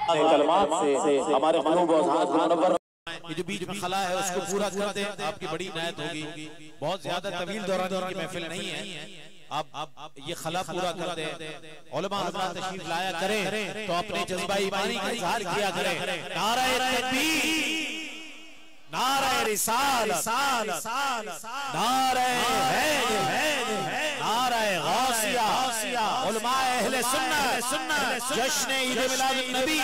कलमात से हमारे क़ुलूब और ज़ात को मुनव्वर। ये जो बीच में खला है उसको पूरा कर दे, आपकी बड़ी इनायत होगी। बहुत ज्यादा तवील दौरान की महफिल नहीं है, आप ये खला पूरा कर दे। उलमा हज़रात तशरीफ लाया करें तो अपने जज्बा ईमानी का इज़हार किया करें। नारे तकबीर, नारे रिसालत, नारे हैदर, नारे गौसिया, उलमा अहले सुन्नत, जश्न ईद मिलाद नबी।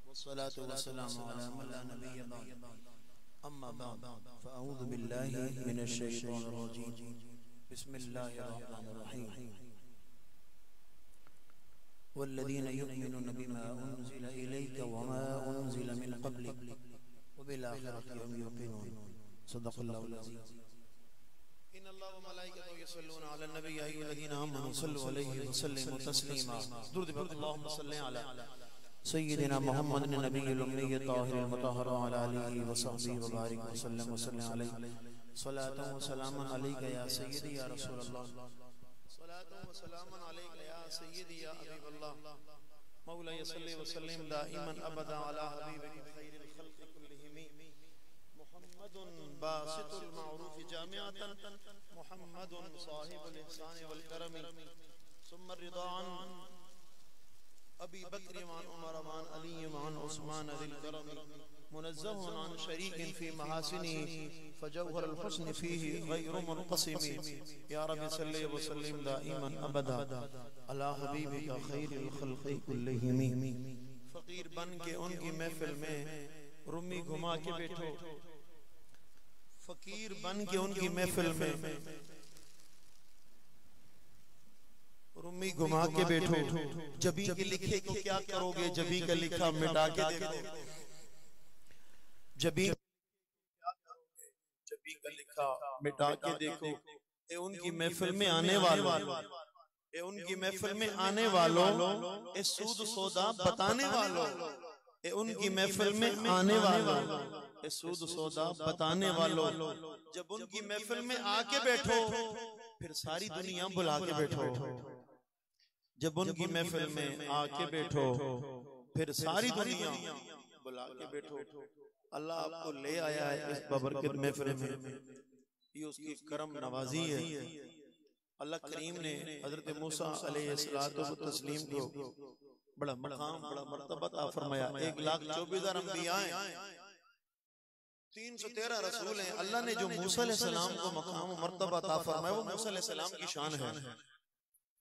वस्सलातु वस्सलामु अला मन ला नबिय्य बअद, अम्मा बअद, फ़अऊज़ु बिल्लाहि मिनश शैतानिर रजीम, बिस्मिल्लाहिर रहमानिर रहीम। वल्लज़ीन युमिनून बिमा उन्ज़िला इलैका वमा उन्ज़िला मिन क़ब्लिक वबिल आखिरति हुम युक़िनून। सदक़ल्लाहुल अज़ीज़। इन्नल्लाह व मलाइकतहु यसल्लूना अलन नबी या अय्युहल्लज़ीना आमनू सल्लु अलैहि व सल्लिमू तस्लीमा। दुरूद पढ़ो। अल्लाहुम्मा सल्लि अला सय्यिदिना मुहम्मद नबिय्युल उम्मी ताहिरुल मुतहहर व अला आलिहि व सहबिहि व बारिक व सल्लम व सल्लिम अलैहि। सलातु व सलामुन अलैका या सय्यिदी या रसूलल्लाह। सलातु व सलामुन अलैका या सय्यिदी या हबीबल्लाह। मौला सल्लि व सल्लिम दाइमन अबदा अला हबीबिक खैरिल खल्क़ि कुल्लिहिम मुहम्मदुन बासितुल मअरूफ जामिअतन मुहम्मदुन साहिबुल इहसान वल करम सुम्मा रिदान अबी बकर मान उमर मान अली मान उस्मान दिल करम मुनज़्ज़हुन अन शरीकिन फी महासिनी फजौहरुल हुस्न फीही गैरु मुनक़सिम। या रब्बि सल्लि व सल्लिम दाइमन अबदा अला हबीबिका खैरिल खल्क़ि कुल्लिहिम। फकीर बन के उनकी महफिल में रुमी घुमा के बैठो, फकीर बन के उनकी महफिल में रुमी घुमा के बैठो। जबी के लिखे को क्या करोगे, जबी का लिखा मिटा के देखो। जबी क्या करोगे, जबी का लिखा मिटा के देखो। ए उनकी महफिल में आने वालों, ए उनकी महफिल में आने वालों, ए सूद सौदा बताने वालों, ए उनकी महफिल में आने वालों, ए सूद सौदा बताने वालों। जब उनकी महफिल में आके बैठो फिर सारी दुनिया बुला के बैठो। जब उनकी महफिल में आके बैठो फिर सारी दुनिया बुला के बैठो। अल्लाह आपको ले आया है इस बबरकत महफिल में, ये उसकी करम नवाजी है। अल्लाह करीम ने हजरत मूसा अलैहिस्सलातु व तस्लीम को बड़ा मकाम, बड़ा मर्तबा अता फरमाया। 1,24,000 अंबिया हैं, 313 रसूल हैं। अल्लाह ने जो मूसा अलैहिस्सलाम को मकाम मर्तबा अता फरमाया वो मूसा अलैहिस्सलाम की शान है।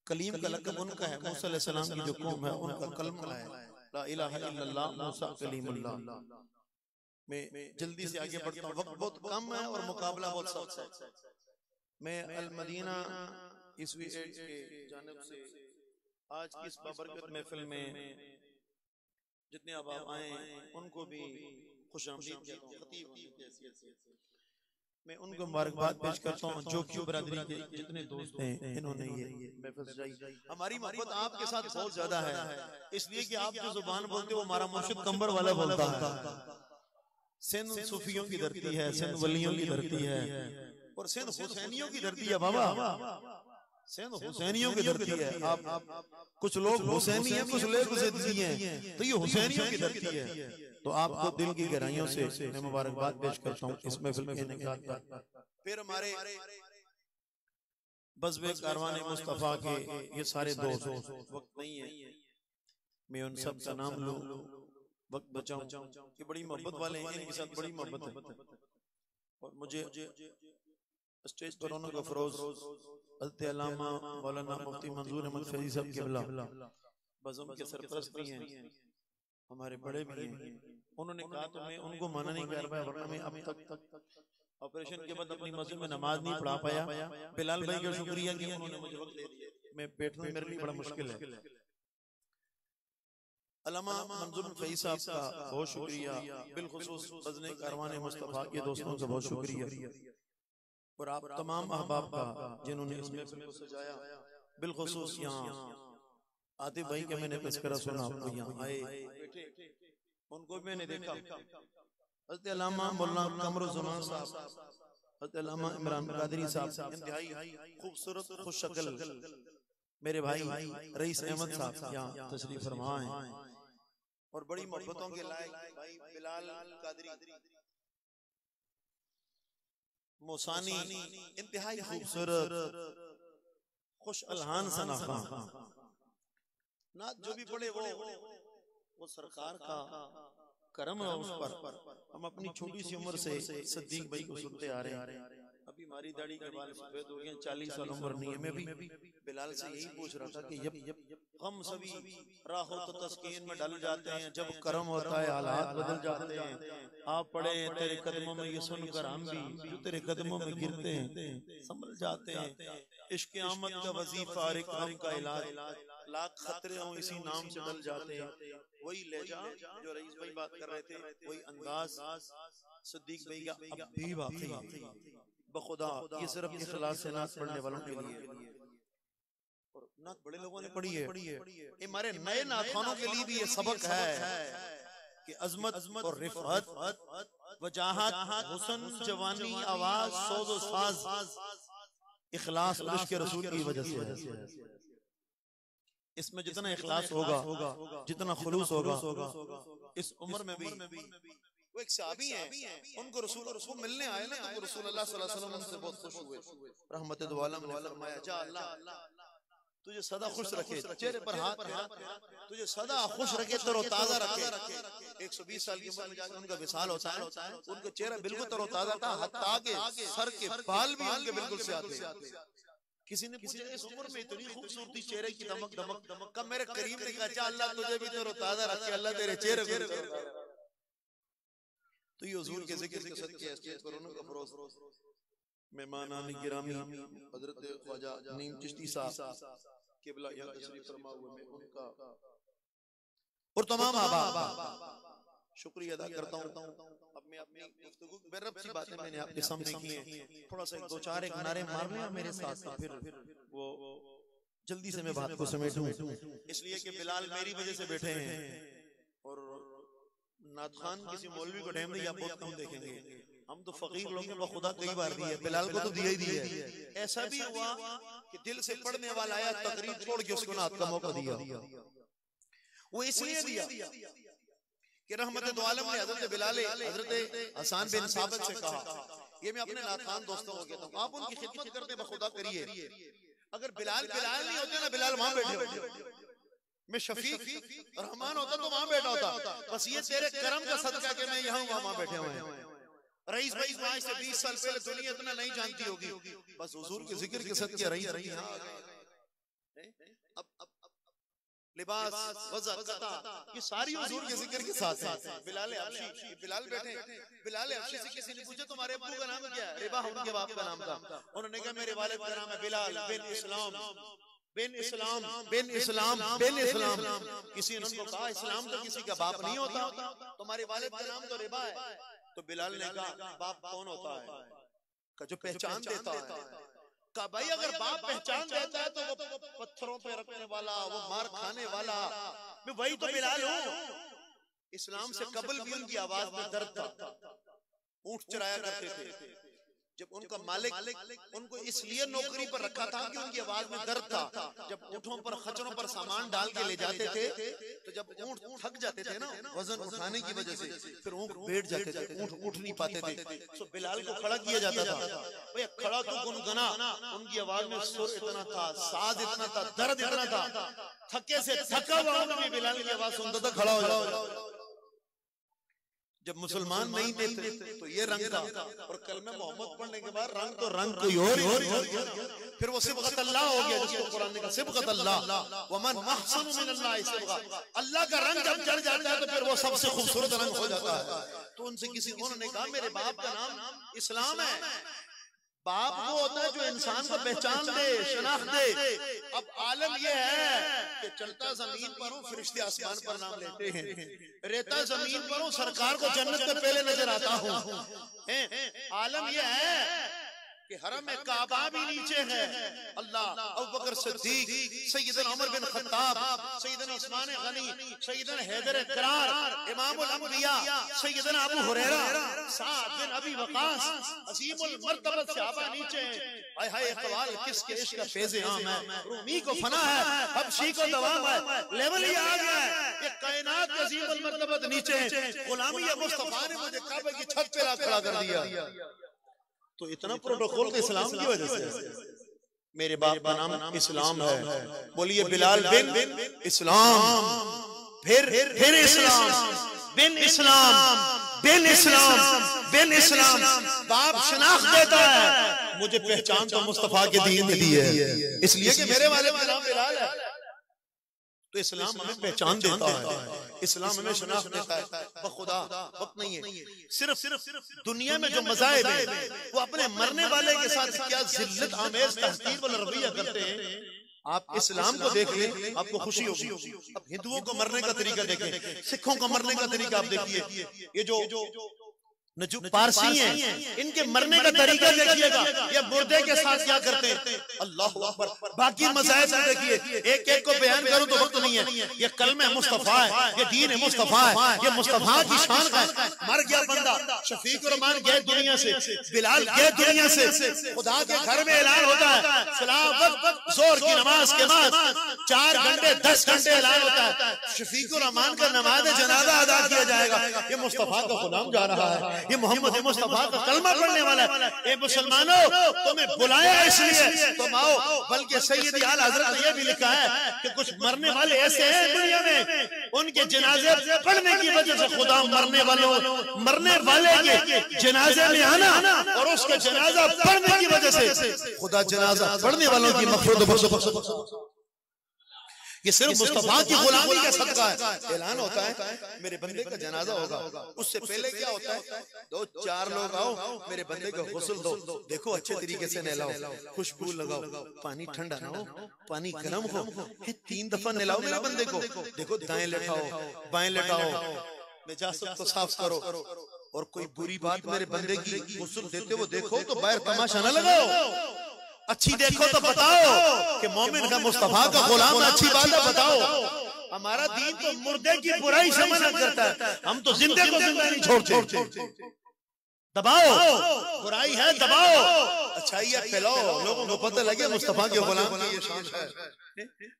कलीम का लक़ब उनका है, मूसा अलैहिस्सलाम की जो कौम है उनका कलमा है ला इलाहा इल्लल्लाह मूसा कलीमुल्लाह। मैं जल्दी से आगे बढ़ता हूँ, वक्त बहुत कम है और मुकाबला बहुत सख्त है। मैं अल मदीना ईसवी एड के जानिब से आज की इस बाबरकत महफिल में जितने अहबाब आए उनको भी खुशामदीद कहता हूँ। खतीब की हैसियत से मैं उनको मुबारकबाद पेश करता हूँ। जो क्यों बरादरी के जितने दोस्त हैं इन्होंने ये महफिल सजाई। हमारी मोहब्बत आपके साथ बहुत ज्यादा है, इसलिए कि आप जो जुबान बोलते हो हमारा मुर्शिद कंबर वाला बोलता है। सिंध सूफियों की धरती है, सिंध वलियों की धरती है और सिंध हुसैनियों की धरती है। बाबा सिंध हुसैनियों की धरती है। आप कुछ लोग हुसैनी हैं, कुछ लोग ज़िद्दी हैं, तो ये हुसैनियों की धरती है। तो आपको दिल की गहराइयों से मैं मुबारकबाद पेश करता हूँ इस महफिल के इनेकाद पर। फिर हमारे बज़्वे कारवाने मुस्तफ़ा के ये सारे दोस्त, वक्त नहीं है मैं उन सब का नाम लूं, वक्त बचाऊं। ये बड़ी मोहब्बत वाले हैं, इनके साथ बड़ी मोहब्बत है। और मुझे स्टेज पर उन्होंने फरोज हज़रत अल्लामा मौलाना मुफ्ती मंजूर अहमद फैज़ी साहब क़िबला बज़म के सरपरस्त भी हैं, हमारे बड़े भी हैं। उन्होंने कहा तो मैं उनको मना नहीं कर पाया, वरना मैं अब तक ऑपरेशन के बाद अपनी मस्जिद में नमाज नहीं पढ़ा पाया। बिलाल भाई का शुक्रिया कि उन्होंने मुझे वक्त दे दिया। मैं बैठना मेरे लिए बड़ा मुश्किल है। अल्लामा मंजूर फईस साहब का बहुत शुक्रिया, बिलखुसूस बज़ने कारवान मुस्तफ़ा के दोस्तों का बहुत शुक्रिया, और आप तमाम अहबाब का जिन्होंने इस महफिल को सजाया। बिलखुसूस यहाँ आतिफ भाई के मैंने तज़किरा सुना, आपको यहाँ आए बैठे, उनको मैंने देखा। हज़रत अल्लामा मौलाना कमरुज़्ज़मान साहब, हज़रत अल्लामा इमरान कादरी साहब, इंतहाई खूबसूरत खुशशक्ल मेरे भाई रईस अहमद साहब यहाँ तशरीफ फरमा हैं, और बड़ी मोहब्बतों के लायक भाई बिलाल कादरी मोसानी, इंतहाई खूबसूरत खुश अलहान सनाखा ना, जो भी पढ़े वो सरकार का करम है उस पर। हम अपनी छोटी सी उम्र से सिद्दीक भाई को सुनते आ रहे हैं। अभी हमारी दाढ़ी के बाल सफेद हो गए, 40 साल उम्र नहीं है। मैं भी बिलाल से यही पूछ रहा था कि जब हम सभी राहो तो तस्कीन में डल जाते हैं, जब करम होता है हालात बदल जाते हैं। आप पढ़े हैं तेरे कदमों में, ये सुनकर हम भी जो तेरे कदमों में गिरते हैं संभल जाते हैं। इश्क आमद का वजीफा और एक गम का इलाज, लाख खतरे हों इसी नाम से डल जाते हैं। वही लहजा जो रईस भाई बात कर रहे थे, वही अंदाज सिद्दीक भाई का अब भी वाकई बखुदा, ये सिर्फ इखलास से नात पढ़ने वालों के लिए, और नात बड़े लोगों ने पढ़ी है। ये हमारे नए नातखानों के लिए भी ये सबक है कि अजमत और रिफत, वजाहत, हुस्न, जवानी, आवाज, सोज़ व साज इखलास और इश्क़ रसूल की वजह से है। इसमें जितना इखलास होगा, जितना खुलूस होगा, इस उम्र में भी वो एक सहाबी हैं, उनको रसूल मिलने आए ना, तो रसूल अल्लाह सल्लल्लाहु अलैहि वसल्लम से बहुत खुश हुए। रहमत दो आलम ने फरमाया, जा अल्लाह तुझे सदा खुश रखे, चेहरे पर हाथ फेरा, तुझे सदा खुश रखे, तरोताजा रखे। 120 साल की उम्र में जाकर उनका विसाल होता है, उनका चेहरा बिल्कुल तरोताजा था, हत्ता के सर के बाल भी उनके बिल्कुल से आते। किसी ने पूछा इस उम्र में इतनी खूबसूरती, चेहरे की दमक दमक दमक, कब मेरे करीम ने कहा अल्लाह तुझे भी तरोताजा रखे, अल्लाह तेरे चेहरे को। तो ये हुजूर के जिक्र के सदके स्टेज पर उनका फरोज मेहमानान गिरामी हजरत ख्वाजा नीम चिश्ती साहब किबला यहाँ तशरीफ फरमा हुए, मैं उनका और तमाम आबा शुक्रिया अदा करता हूँ। अब मैं अपनी गुफ्तगू बेरब सी बातें मैंने आपके सामने की हैं, थोड़ा सा दो चार एक नारे मार लें मेरे साथ, फिर वो जल्दी से मैं बात को समेटूं, इसलिए कि बिलाल मेरी वजह से बैठे हैं और नात खान किसी मौलवी को टाइम नहीं, आप बहुत कम देखेंगे। हम तो फकीर लोग हैं, खुदा कई बार दिए, बिलाल को तो दिया ही दिया। ऐसा भी हुआ कि दिल से पढ़ने वाला आया, तकरीर छोड़ के उसको नात का मौका दिया। वो इसलिए दिया कि रहमत दो आलम ने हजरत बिलाल हजरत हसन बिन साबित से कहा, ये मैं अपने नात खान दोस्तों को कहता हूँ, आप उनकी खिदमत करते बखुदा करिए। अगर बिलाल नहीं होते ना, बिलाल वहां बैठे होते, मैं शफीक रहमान होता तो वहां बैठा होता। बस ये तेरे करम का सदका कि मैं यहाँ वहां बैठे हुए हैं। रईस भाई आज से 20 साल पहले दुनिया इतना नहीं जानती होगी, बस हुजूर के जिक्र के सदके रईस रही। अब लिबास, वज़ा, कता, ये सारी हुजूर के जिक्र के साथ है। बिलाल हबशी, बिलाल बैठे, बिलाल हबशी से किसी ने पूछा तुम्हारे अब्बू का नाम क्या है? रिबा उनके बाप का नाम था। उन्होंने कहा मेरे वालिद का नाम है बिलाल बिन इस्लाम, बिन इस्लाम, बिन इस्लाम, बिन इस्लाम। किसी ने उनको कहा इस्लाम तो किसी का बाप नहीं होता, तुम्हारे वालिद का नाम तो रिबा है। तो बिलाल ने कहा बाप कौन होता है? का जो पहचान देता है। कहा भाई अगर बाप पहचान देता है तो वो पत्थरों पे रखने वाला, वो मार खाने वाला, मैं वही तो बिलाल हूँ। इस्लाम से कबल भी उनकी आवाज में दर्द था, ऊंट चराया करते थे। जब उनका मालिक उनको इसलिए नौकरी पर रखा था कि उनकी आवाज में दर्द था। जब ऊँटों पर खच्चरों पर सामान डाल के ले जाते थे, तो जब ऊँट थक जाते थे ना वजन उठाने की वजह से, फिर ऊँट बैठ जाते थे, ऊँट उठ नहीं पाते थे, तो बिलाल को खड़ा किया जाता था। भैया खड़ा तो गुनगुना, उनकी आवाज में सुर इतना था, साज इतना था, दर्द इतना था, थके से थका हुआ भी बिलाल की आवाज सुनता था, खड़ा हो जाओ। जब मुसलमान नहीं थे तो ये रंग था, और कलमे मोहम्मद पढ़ने के बाद रंग तो रंग कोई और, फिर वो सिबगत अल्लाह हो गया, जिसको कुरान ने कहा सिबगत अल्लाह, वमन अहसनु मिनल्लाहि सिबगा। अल्लाह का रंग जब चढ़ जाता है तो फिर वो सबसे खूबसूरत रंग हो जाता है। तो उनसे किसी उन्होंने कहा मेरे बाप का नाम इस्लाम है। बाप वो होता है जो इंसान को पहचान दे, शनाख्त दे। अब आलम ये है कि चलता जमीन पर हूँ, फरिश्ते आसमान पर नाम लेते हैं, रेता जमीन पर हूँ, सरकार को जन्नत में पहले नजर आता हूँ। आलम ये है कि हरम में काबा भी नीचे है। अल्लाह, अबू बकर सिद्दीक, सैयदना उमर बिन खत्ताब, सैयदना उस्मान गनी, सैयदना हैदर करार, इमामुल अंबिया, सैयदना अबू हुरैरा, साद बिन अबी वकास, अजीमुल मर्तबत सहाबा नीचे हैं। हाय हाय इकबाल किसके इश्क का फैज़े आम है, रूमी को फना है, हबशी को दवाम है, लेवल ही आ गया है। ये कायनात के अजीमुल मर्तबत नीचे है। गुलामी मुस्तफा ने मुझे काबे की छत पे ला खड़ा कर दिया। तो इतना प्रोटोकॉल के इस्लाम की वजह से। मेरे बाप का नाम इस्लाम है। बोलिए बिलाल बिन इस्लाम, फिर इस्लाम, बिन इस्लाम, बिन इस्लाम, बिन इस्लाम। बाप शनाख्त देता है, मुझे पहचान तो मुस्तफा के दीन ने दी है, इसलिए कि मेरे वाले का नाम बिलाल है। तो इस्लाम हमें पहचान देता है, इस्लाम हमें शनाख्त देता है। बखुदा वक्त नहीं है। सिर्फ दुनिया में जो मज़ाहिब है वो अपने मरने वाले के साथ क्या जिल्लत आमेज तहकीर वाला रवैया करते हैं। आप इस्लाम को देख लें, आपको खुशी होगी। अब हिंदुओं को मरने का तरीका देखें, सिखों को मरने का तरीका आप देखिए, ये जो पारसी हैं इनके मरने का तरीका देखिएगा, ये मुर्दे के साथ क्या करते हैं। अल्लाह अकबर। बाकी मज़ाहिब से देखिए, एक एक को बयान करूं तो वक्त नहीं है। ये कलमे मुस्तफा है, ये दीन मुस्तफा है, ये मुस्तफा की शान है। मर गया बंदा, शफीक रहमान गए दुनिया से, बिलाल गए दुनिया से, खुदा के घर में ऐलान होता है सलावत जोर की नमाज के बाद 4 घंटे 10 घंटे ऐलान होता है, शफीक रहमान का नमाज जनाजा अदा किया जाएगा। ये मुस्तफा का गुलाम जा रहा है, ये मोहम्मद मुस्तफा का कलमा पढ़ने वाला है। ए मुसलमानों, तुम्हें बुलाया इसलिए तुम आओ, बल्कि सैयद आला हजरत ने यह भी लिखा है कि कुछ मरने वाले ऐसे हैं दुनिया में, उनके जनाजे पढ़ने की वजह से खुदा मरने वाले के जनाजे में आना और उसका जनाजा पढ़ने की वजह से खुदा जनाजा पढ़ने वालों की मग़फ़िरत। ये सिर्फ मुस्तफा की गुलामी का सदका है। ऐलान होता है मेरे बंदे का जनाजा होगा, उससे पहले क्या होता है, 2-4 लोग आओ, मेरे बंदे को गुस्ल दो, देखो अच्छे तरीके से नहलाओ, खुशबू लगाओ, पानी ठंडा ना हो, पानी गर्म हो, 3 दफा नहलाओ मेरे बंदे को, देखो दाएं लेटाओ, बाएं लेटाओ, निजासत को साफ करो, और कोई बुरी बात मेरे बंदे की गुस्ल देते हो देखो तो बाहर तमाशा न लगाओ, अच्छी देखो तो बताओ कि मोमिन का मुस्तफा का गुलाम अच्छी बात है बताओ। हमारा दीन तो मुर्दे की बुराई से मना करता है, हम तो जिंदे को जिंदा नहीं छोड़ते। दबाओ, बुराई है दबाओ, अच्छाई है फैलाओ, लोगों को पता लगे मुस्तफा के गुलाम की ये शान है।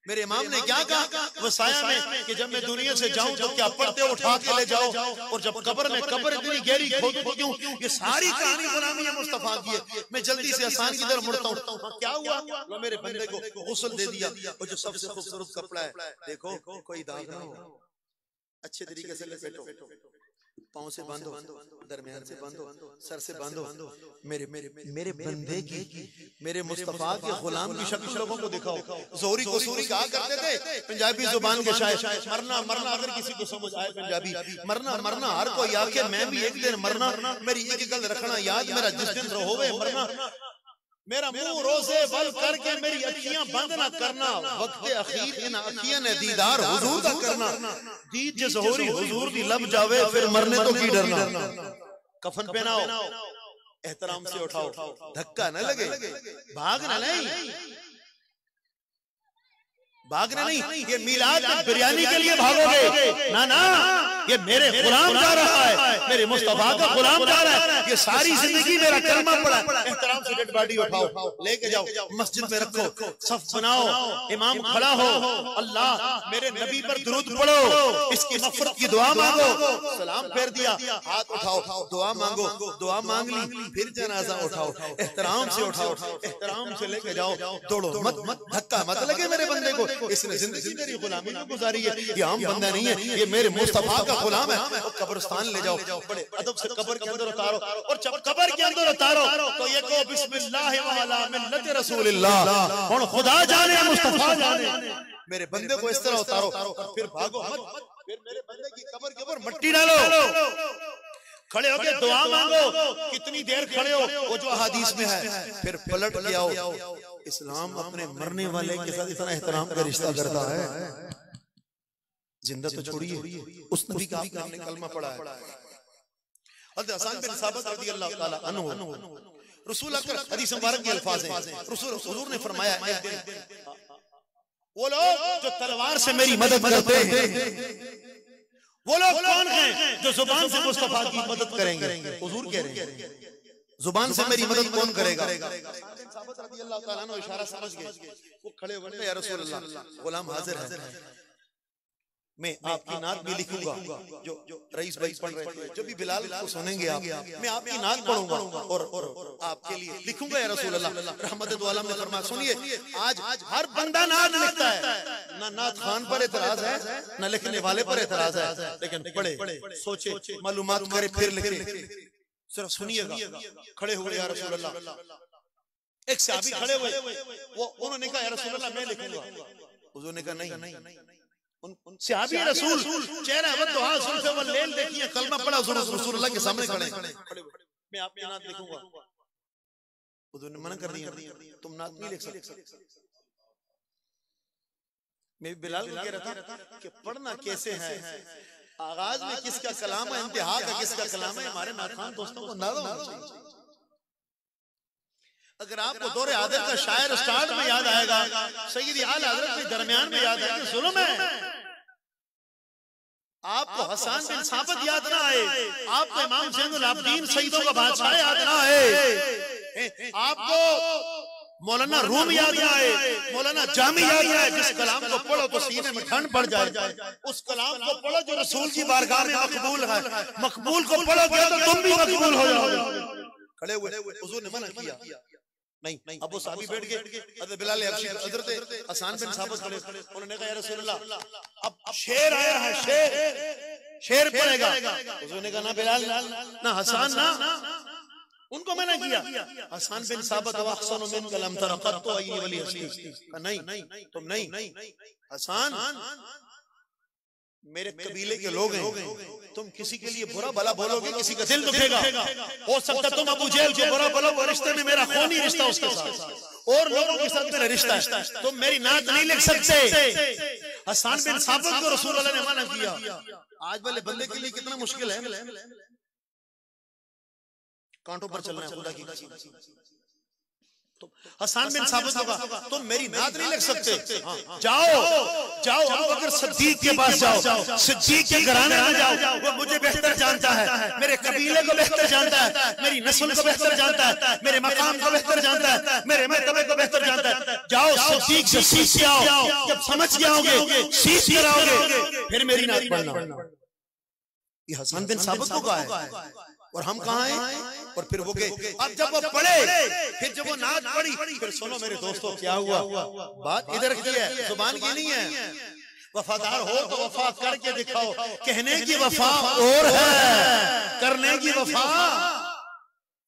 मेरे इमाम ने क्या कहा वसाया में कि जब मैं दुनिया से जाऊं तो क्या पढ़ते उठा के ले जाओ, और जब कब्र में कब्र इतनी गहरी खोदो क्यों। ये सारी कहानी गुलामी है मुस्तफा की है। मैं जल्दी से आसान की तरफ मुड़ता हूँ। क्या हुआ, वो मेरे बंदे को गुस्ल दे दिया, और जो सबसे खूबसूरत कपड़ा है देखो कोई दाग ना हो, अच्छे तरीके से लपेटो, पाँव से बांधो, दरमियान से बांधो, सर से बांधो। मेरे बंदे की, मेरे मुस्तफा के गुलाम की शक्ल लोगों को दिखाओ। जोहरी कसूरी कहा करते थे पंजाबी जुबान के शायर, मरना मरना, अगर किसी को समझ आए पंजाबी, मरना मरना हर कोई आके मैं भी एक दिन मरना, मेरी एक गल रखना याद, मेरा जिस दिन रहोगे मरना, मेरा मुंह रोजे बल करके मेरी अखियां बंद ना करना, वक्त अखीर इन अखियां ने दीदार हुजूर दा करना, दीद जे ज़ोहरी हुजूर दी लब जावे फिर मरने तो की डरना। कफन पहनाओ, एहतराम से उठाओ, धक्का न लगे, भागना नहीं, ये मिलाद में बिरयानी के लिए भागोगे ना, ये मेरे गुलाम जा रहा है, मेरे मुस्तफा का गुलाम जा रहा है, ये सारी जिंदगी मेरा कलमा पड़ा। एहतराम से डेड बॉडी उठाओ, लेके जाओ, मस्जिद में रखो, सफ बनाओ, इमाम खड़ा हो, अल्लाह मेरे नबी पर दुरूद पढ़ो, इसकी मग़फ़िरत की दुआ मांगो, सलाम फेर दिया, हाथ उठाओ, दुआ मांगो, दुआ मांग ली, फिर जनाजा उठाओ, एहतराम से उठाओ, एहतराम से लेके जाओ, दौड़ो मत, धक्का मत लगे मेरे बंदे को, इसने जिंदगी मेरी गुलामी में गुजारी है, ये आम बंदा नहीं है, ये मेरे मुस्तफा का गुलाम है। और कब्रिस्तान ले जाओ, बड़े अदब से कब्र के अंदर उतारो, और जब कब्र के अंदर उतारो तो ये कहो बिस्मिल्लाह व अला मिल्लत रसूलिल्लाह, और खुदा जाने मुस्तफा जाने, मेरे बंदे को इस तरह उतारो, फिर भागो मत, फिर मेरे बंदे की कब्र के ऊपर मट्टी डालो, खड़े होके दुआ मांगो, कितनी देर खड़े हो, वो जो हदीस में है, फिर पलट के आओ। इस्लाम अपने मरने वाले के साथ इतना एहतराम का रिश्ता करता है, जिंदा तो छोड़िए, उस नबी का आपने कलमा पढ़ा है। हज़रत हसन बिन साबित रज़ियल्लाहु ताला अन्हु, रसूल अकरम हदीस मुबारक के अल्फाज हैं, हुजूर ने फरमाया एक दिन वो लोग जो तलवार से मेरी मदद करते हैं, वो लोग कौन हैं जो जुबान से मुस्तफा की मदद करेंगे? हुजूर कह रहे हैं जुबान से मेरी मदद कौन करेगा? साबित रज़ियल्लाहु ताला अन्हु इशारा समझ गए, वो खड़े हो गए, या रसूल अल्लाह, गुलाम हाजिर है, मैं आपकी नात भी लिखूंगा। जो रईस भाई पढ़ रहे थे, जो भी बिलाल को सुनेंगे आप, मैं आपकी नात पढ़ूंगा और आपके लिए लिखूंगा या रसूल अल्लाह। रहमत दो आलम ने फरमाया, सुनिए आज हर बंदा नात लिखता है, ना नात खान पर एतराज है, ना लिखने वाले पर एतराज है, लेकिन पढ़े, सोचे, मालूमात करे, फिर लिखे। सिर्फ सुनिएगा। खड़े हुए या रसूल अल्लाह, एक सहाबी खड़े हुए, वो उन्होंने कहा या रसूल अल्लाह मैं लिखूंगा। हुजूर ने कहा नहीं, सहाबी रसूल चेहरा वद्दुहा सुल्फे व लेल देखिए, कलमा पढ़ा रसूल अल्लाह के सामने खड़े, मैं आपकी नात लिखूंगा। हुजूर ने मना कर दिया, तुम नात नहीं लिख सकते। मैं बिलाल को कह रहा था कि पढ़ना कैसे है, आगाज में किसका कलाम है, इंतहा का किसका कलाम है, हमारे नाखान दोस्तों को अंदाजा होना चाहिए। अगर आपको दौरे आदर का शायर स्टार्ट में याद आएगा, सैयदी आला हज़रत के दरमियान में याद आएगा, जुल्म है। आपको हसन बिन साबित याद ना आए, आपको इमाम ज़ैनुल आबिदीन सईदों का बादशाह याद ना आए, आपको मौलाना रूम याद ना आए, मौलाना जामी याद ना आए, जिस कलाम को पढ़ो तो सीने में ठंड पड़ जाए, उस कलाम को पढ़ो जो रसूल की बारगाह में मकबूल है, मकबूल को पढ़ोगे तो तुम भी मकबूल हो जाओगे। खड़े हुए, हुजूर ने मना किया, नहीं। अब वो साहबी बैठ गए, हज़रत बिलाल हबशी, हज़रत हसन बिन साबित खड़े, उन्होंने कहा या रसूल अल्लाह अब शेर आया है, शेर पड़ेगा। हुजूर ने कहा ना बिलाल ना हसन ना, उनको मना किया। हसन बिन साबित व अहसन मिन कलम तरक़त तो अयनी वली हस्ती, नहीं तुम नहीं, हसन मेरे कबीले के लोग हैं, तुम किसी के लिए बुरा भला बोलोगे किसी का दिल दुखेगा। हो सकता तुम अबू जहल को बुरा बोलो, वो रिश्ते में मेरा खूनी रिश्ता उसके साथ और लोगों के साथ मेरा रिश्ता है, तुम मेरी नात नहीं लिख सकते। हसन बिन साबित को रसूल अल्लाह ने मना किया। आज वाले बंदे के लिए कितना मुश्किल है, कांटों पर चलना है खुदा की कसम। तो हसन बिन साबित होगा तुम मेरी नात नहीं लिख सकते, जाओ अबू बकर सिद्दीक के पास जाओ, सिद्दीक के घराने में जाओ, वो मुझे बेहतर जानता है, मेरे कबीले को बेहतर जानता है, मेरी नस्ल को बेहतर जानता है, मेरे मकाम को बेहतर जानता है, मेरे मर्तबे को बेहतर जानता है। जाओ सिद्दीक से सीख के आओ, जब समझ के आओगे सीख कर आओगे फिर मेरी नात पढ़ना। ये हसन बिन साबित को कहा है और हम कहाँ हैं? और फिर वो गए। अब जब वो पढ़े, फिर जब वो नात पढ़ी, फिर सुनो मेरे दोस्तों क्या हुआ, बात इधर की है, जुबान की नहीं है। वफादार हो तो वफा करके दिखाओ, कहने की वफा और है, करने की वफा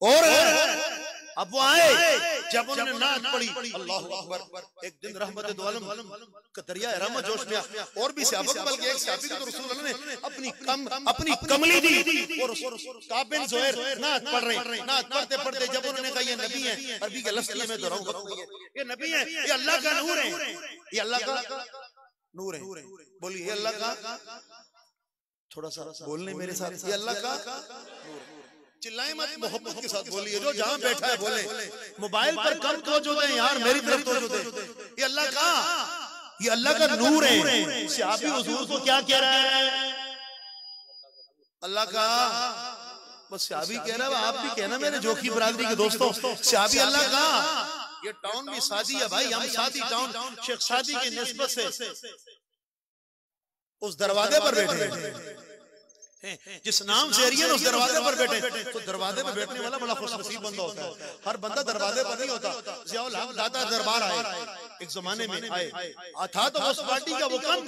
और है। अब वो आए, जब उन्होंने नात पढ़ी, अल्लाहु अकबर, एक दिन रहमत दो आलम का दरिया रहमत जोश में और भी सहाबा, बल्कि एक सहाबी को रसूल अल्लाह ने अपनी कमली दी और काब बिन ज़ुहैर नात पढ़ रहे, नात पढ़ते पढ़ते जब उन्होंने कहा ये नबी है, अरबी के लफ्ज़ में दोहराऊं, ये नबी है, ये अल्लाह का नूर है, ये अल्लाह का नूर है। बोलिए ये अल्लाह का, थोड़ा सा बोलने मेरे साथ, ये अल्लाह का नूर। चिल्लाए मत, मोहब्बत के साथ बोलिए, जो जहां बैठा है बोले, मोबाइल पर कम तवज्जो दें यार, मेरी तरफ तवज्जो दें। ये अल्लाह का, ये अल्लाह का नूर है। सहाबी हुजूर को क्या कह रहा है? अल्लाह का, बस सहाबी कह रहा है, आप भी कहना मेरे जोखी बरादरी के दोस्तों, सहाबी अल्लाह का। ये टाउन भी सादी है भाई, हम सादी टाउन शेख सादी की निस्बत से उस दरवाजे पर बैठे, जिस नाम से एरिया उस दरवाजे पर बैठे, तो दरवाजे पर बैठने वाला बड़ा खुशनसीब बंदा होता है। हर बंदा दरवाजे पर नहीं होता। ज़ियाउल हक दाता दरबार आए, एक जमाने में आए, था तो उस पार्टी का वो कम,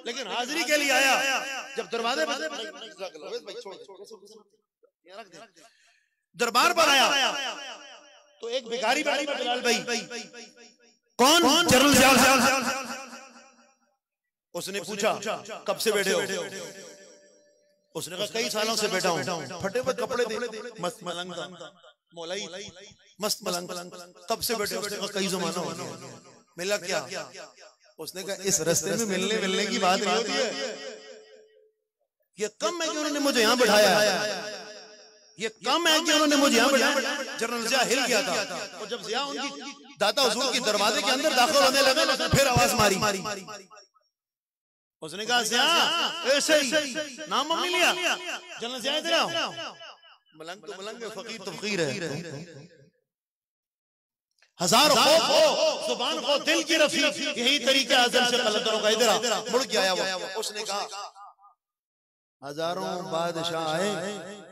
लेकिन हाजिरी के लिए आया। जब दरवाजे पर दरबार पर आया तो एक भिखारी बैठा, बिलाल भाई कौन? जनरल ज़ियाउल हक। उसने पूछा कब से बैठे हो? उसने कहा कई सालों से बैठा हूँ, फटे हुए कपड़े थे, मस्त मलंग था, मौलाई मस्त मलंग, कब से बैठे? उसने कहा कई जमाना हो गया। मिला क्या? उसने कहा इस रास्ते में मिलने की बात नहीं होती है, ये कम है कि उन्होंने मुझे यहाँ बैठाया है, ये कम है कि उन्होंने मुझे यहाँ बैठाया। जनरल जिया हिल गया था, और जब जिया उनकी दाता हुजूर की दरवाजे के अंदर दाखिल होने लगा ना, फिर आवाज मारी। उसने कहा जिया ऐसे ही नाम नहीं लिया, जनरल जिया इधर आओ। मलंग तो मलंग है, फकीर तो फकीर है। हजार खौफ हो, जुबान खो, दिल की रफीक, यही तरीका अज़ल से कलंदरों का। इधर आ, मुड़ के आया वो। उसने कहा हजारों बादशाह आए,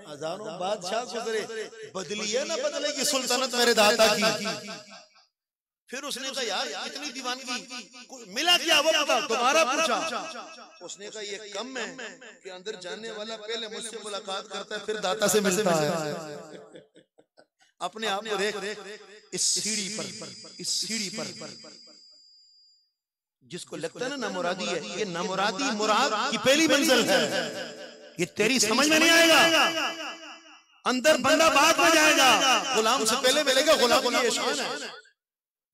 हजारों बादशाह गुजरे, बदली है ना बदलेगी सुल्तानत मेरे दाता की। फिर उसने कहा यार इतनी दीवानगी, मिला क्या वो बता। दोबारा पूछा। उसने कहा ये कम है कि अंदर जाने वाला पहले मुझसे मुलाकात करता है, फिर दाता से मिलता है। अपने आप को देख, इस सीढ़ी पर जिसको लगता है ना मुरादी है, ये नामुरादी मुराद की पहली मंजिल है। ये तेरी समझ में नहीं आएगा, अंदर बंदा बाद में जाएगा, गुलाम से पहले मिलेगा। गुलाम की ये शान है।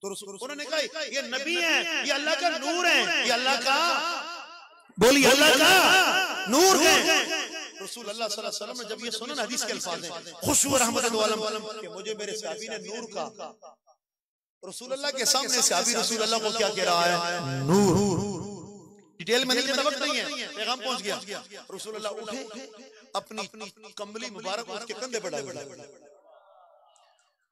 तो उन्होंने कहा ये नबी है, ये अल्लाह का नूर है, ये अल्लाह का, बोली अल्लाह का नूर है। रसूल अल्लाह सल्लल्लाहु अलैहि वसल्लम ने जब ये सुना ना, हदीस के अल्फाज हैं, खुश हुए रहमत दो आलम कि मुझे मेरे सहाबी ने नूर का। रसूल अल्लाह के सामने सहाबी रसूल अल्लाह को क्या कह रहा है? नूर। डिटेल में नहीं, वक्त नहीं है, पैगाम पहुंच गया। रसूल अल्लाह उठे, अपनी कंबली मुबारक उसके कंधे पर डाली,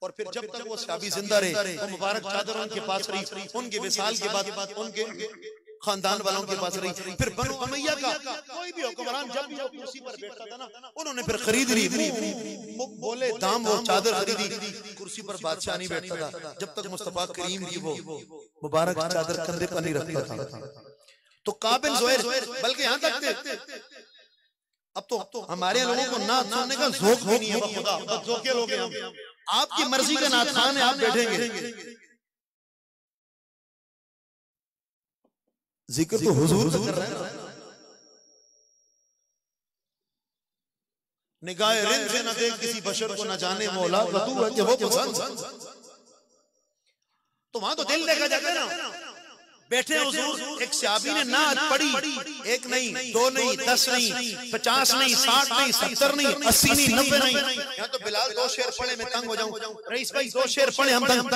और फिर जब तक वो सहाबी जिंदा रहे, वो मुबारक चादर उनके पास रही। उनके विसाल के बाद उनके खानदान वालों के पास रही। फिर बनु उमैया का कोई भी हुक्मरान जब भी वो कुर्सी पर बैठता था ना, उन्होंने फिर खरीद ली, बोले दाम और चादर खरीदी। कुर्सी पर बादशाह नहीं बैठता था जब तक मुस्तफा करीम की वो मुबारक चादर कंधे पर नहीं रखता था। तो काबिल ज़ुहैर, बल्कि यहाँ तक अब तो हमारे लोगों को नात सुनने का ज़ौक़ भी नहीं है। खुदा बदज़ौक़े लोग हैं हम। आपकी मर्जी का नात खान है, आप बैठेंगे। जिक्र तो हुजूर कर रहे हैं। निगाहे रिंद से न देख किसी बशर को, न जाने मौला तू है कि वो पसंद। तो वहां तो दिल देखा जाता है ना। बैठे हुजूर, एक सहाबी ने नात पढ़ी, एक नहीं, दो नहीं, 10 नहीं, 50 नहीं, 60 नहीं, 70 नहीं, 80 नहीं, 90 नहीं। यहाँ तो बिलाल 2 शेर पढ़े, मैं तंग हो जाऊं। रईस भाई 2 शेर पढ़े, हम तंग।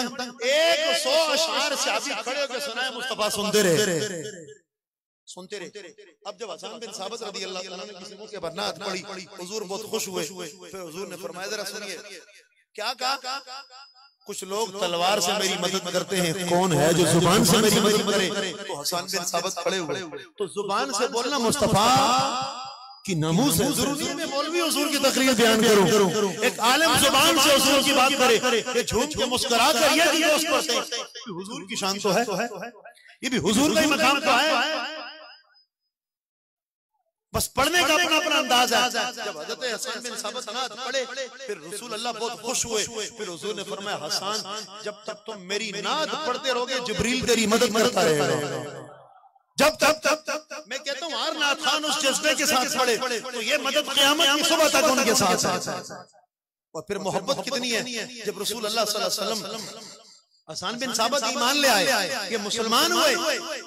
100 अशआर सहाबी खड़े होकर सुनाए, मुस्तफा सुनते रहे। अब जब हसन बिन साबित रज़ी अल्लाह तआला ने किसी मौके पर नात पढ़ी, हुजूर बहुत खुश हुए। फिर हुजूर ने फरमाया जरा सुनिए क्या कहा। कुछ लोग तलवार से मेरी मदद करते हैं, कौन है जो जुबान से मेरी मदद करे? तो हसन बिन साबित खड़े हुए। तो जुबान से बोलना मुस्तफा की नामूस है। जरूरी है मैं मौलवी हुजूर की तकरीर बयान करूं, एक आलिम जुबान से हुजूर की बात करे, ये झूम के मुस्कुरा कर ये भी दोस्त करते हैं। हुजूर की शान तो है, ये भी हुजूर का ही मकाम तो है। बस पढ़ने का अपना अपना अंदाज है। जब हज़रत हसन बिन साबित नात पढ़े, फिर रसूल अल्लाह बहुत खुश हुए। फिर हुजूर ने फरमाया हसन, जब तक तुम मेरी नात पढ़ते रहोगे जिब्रील तेरी मदद करता रहेगा। जब तक मैं कहता हूँ हर नात खान उस जज्बे के साथ पढ़े तो ये मदद क़यामत की सुबह तक उनके साथ है। और फिर मोहब्बत कितनी है, जब रसूल अल्लाह सल्लल्लाहु अलैहि वसल्लम हसन बिन साबित ईमान ले आए, ये मुसलमान हुए,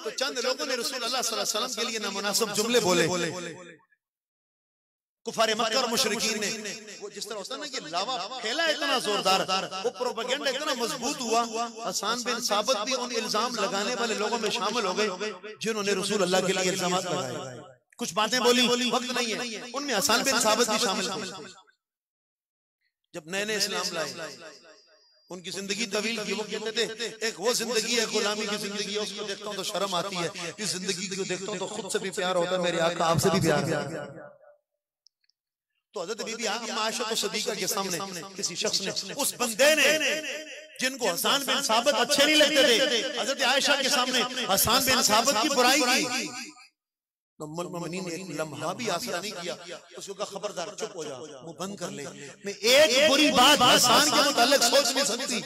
तो चंद लोगों ने रसूल अल्लाह सल्लल्लाहु अलैहि वसल्लम के लिए नामुनासिब जुमले बोले। कुफारे मक्का और मुशरिकीन ने, वो जिस तरह होता है ना कि लावा फैला इतना जोरदार, वो प्रोपेगेंडा इतना मजबूत हुआ, हसन बिन साबित भी उन इल्जाम लगाने वाले लोगों में शामिल हो गए जिन्होंने रसूल अल्लाह के लिए इल्जाम लगाए। कुछ बातें बोली, वक्त नहीं है, उनमें हसन बिन साबित भी शामिल थे। जब नए नए इस्लाम लाए, उनकी जिंदगी तवील की, वो कहते थे एक वो जिंदगी है गुलामी की जिंदगी है, उसको देखता हूँ तो शर्म आती है, इस जिंदगी को देखता हूँ तो खुद से भी प्यार होता है, मेरे आका आपसे भी प्यार है। तो हज़रत बीबी आयशा तो सदीका के सामने किसी शख्स ने, उस बंदे ने जिनको हसन बिन साबित अच्छे नहीं लगते थे, हज़रत आयशा के सामने हसन बिन साबित की बुराई की, तो उम्मुल मोमिनीन ने एक लम्हा भी आसरा नहीं किया। उसको कहा खबरदार चुप हो जा, वो बंद कर ले, मैं एक बुरी बात हसन के मुताल्लिक सोच नहीं सकती।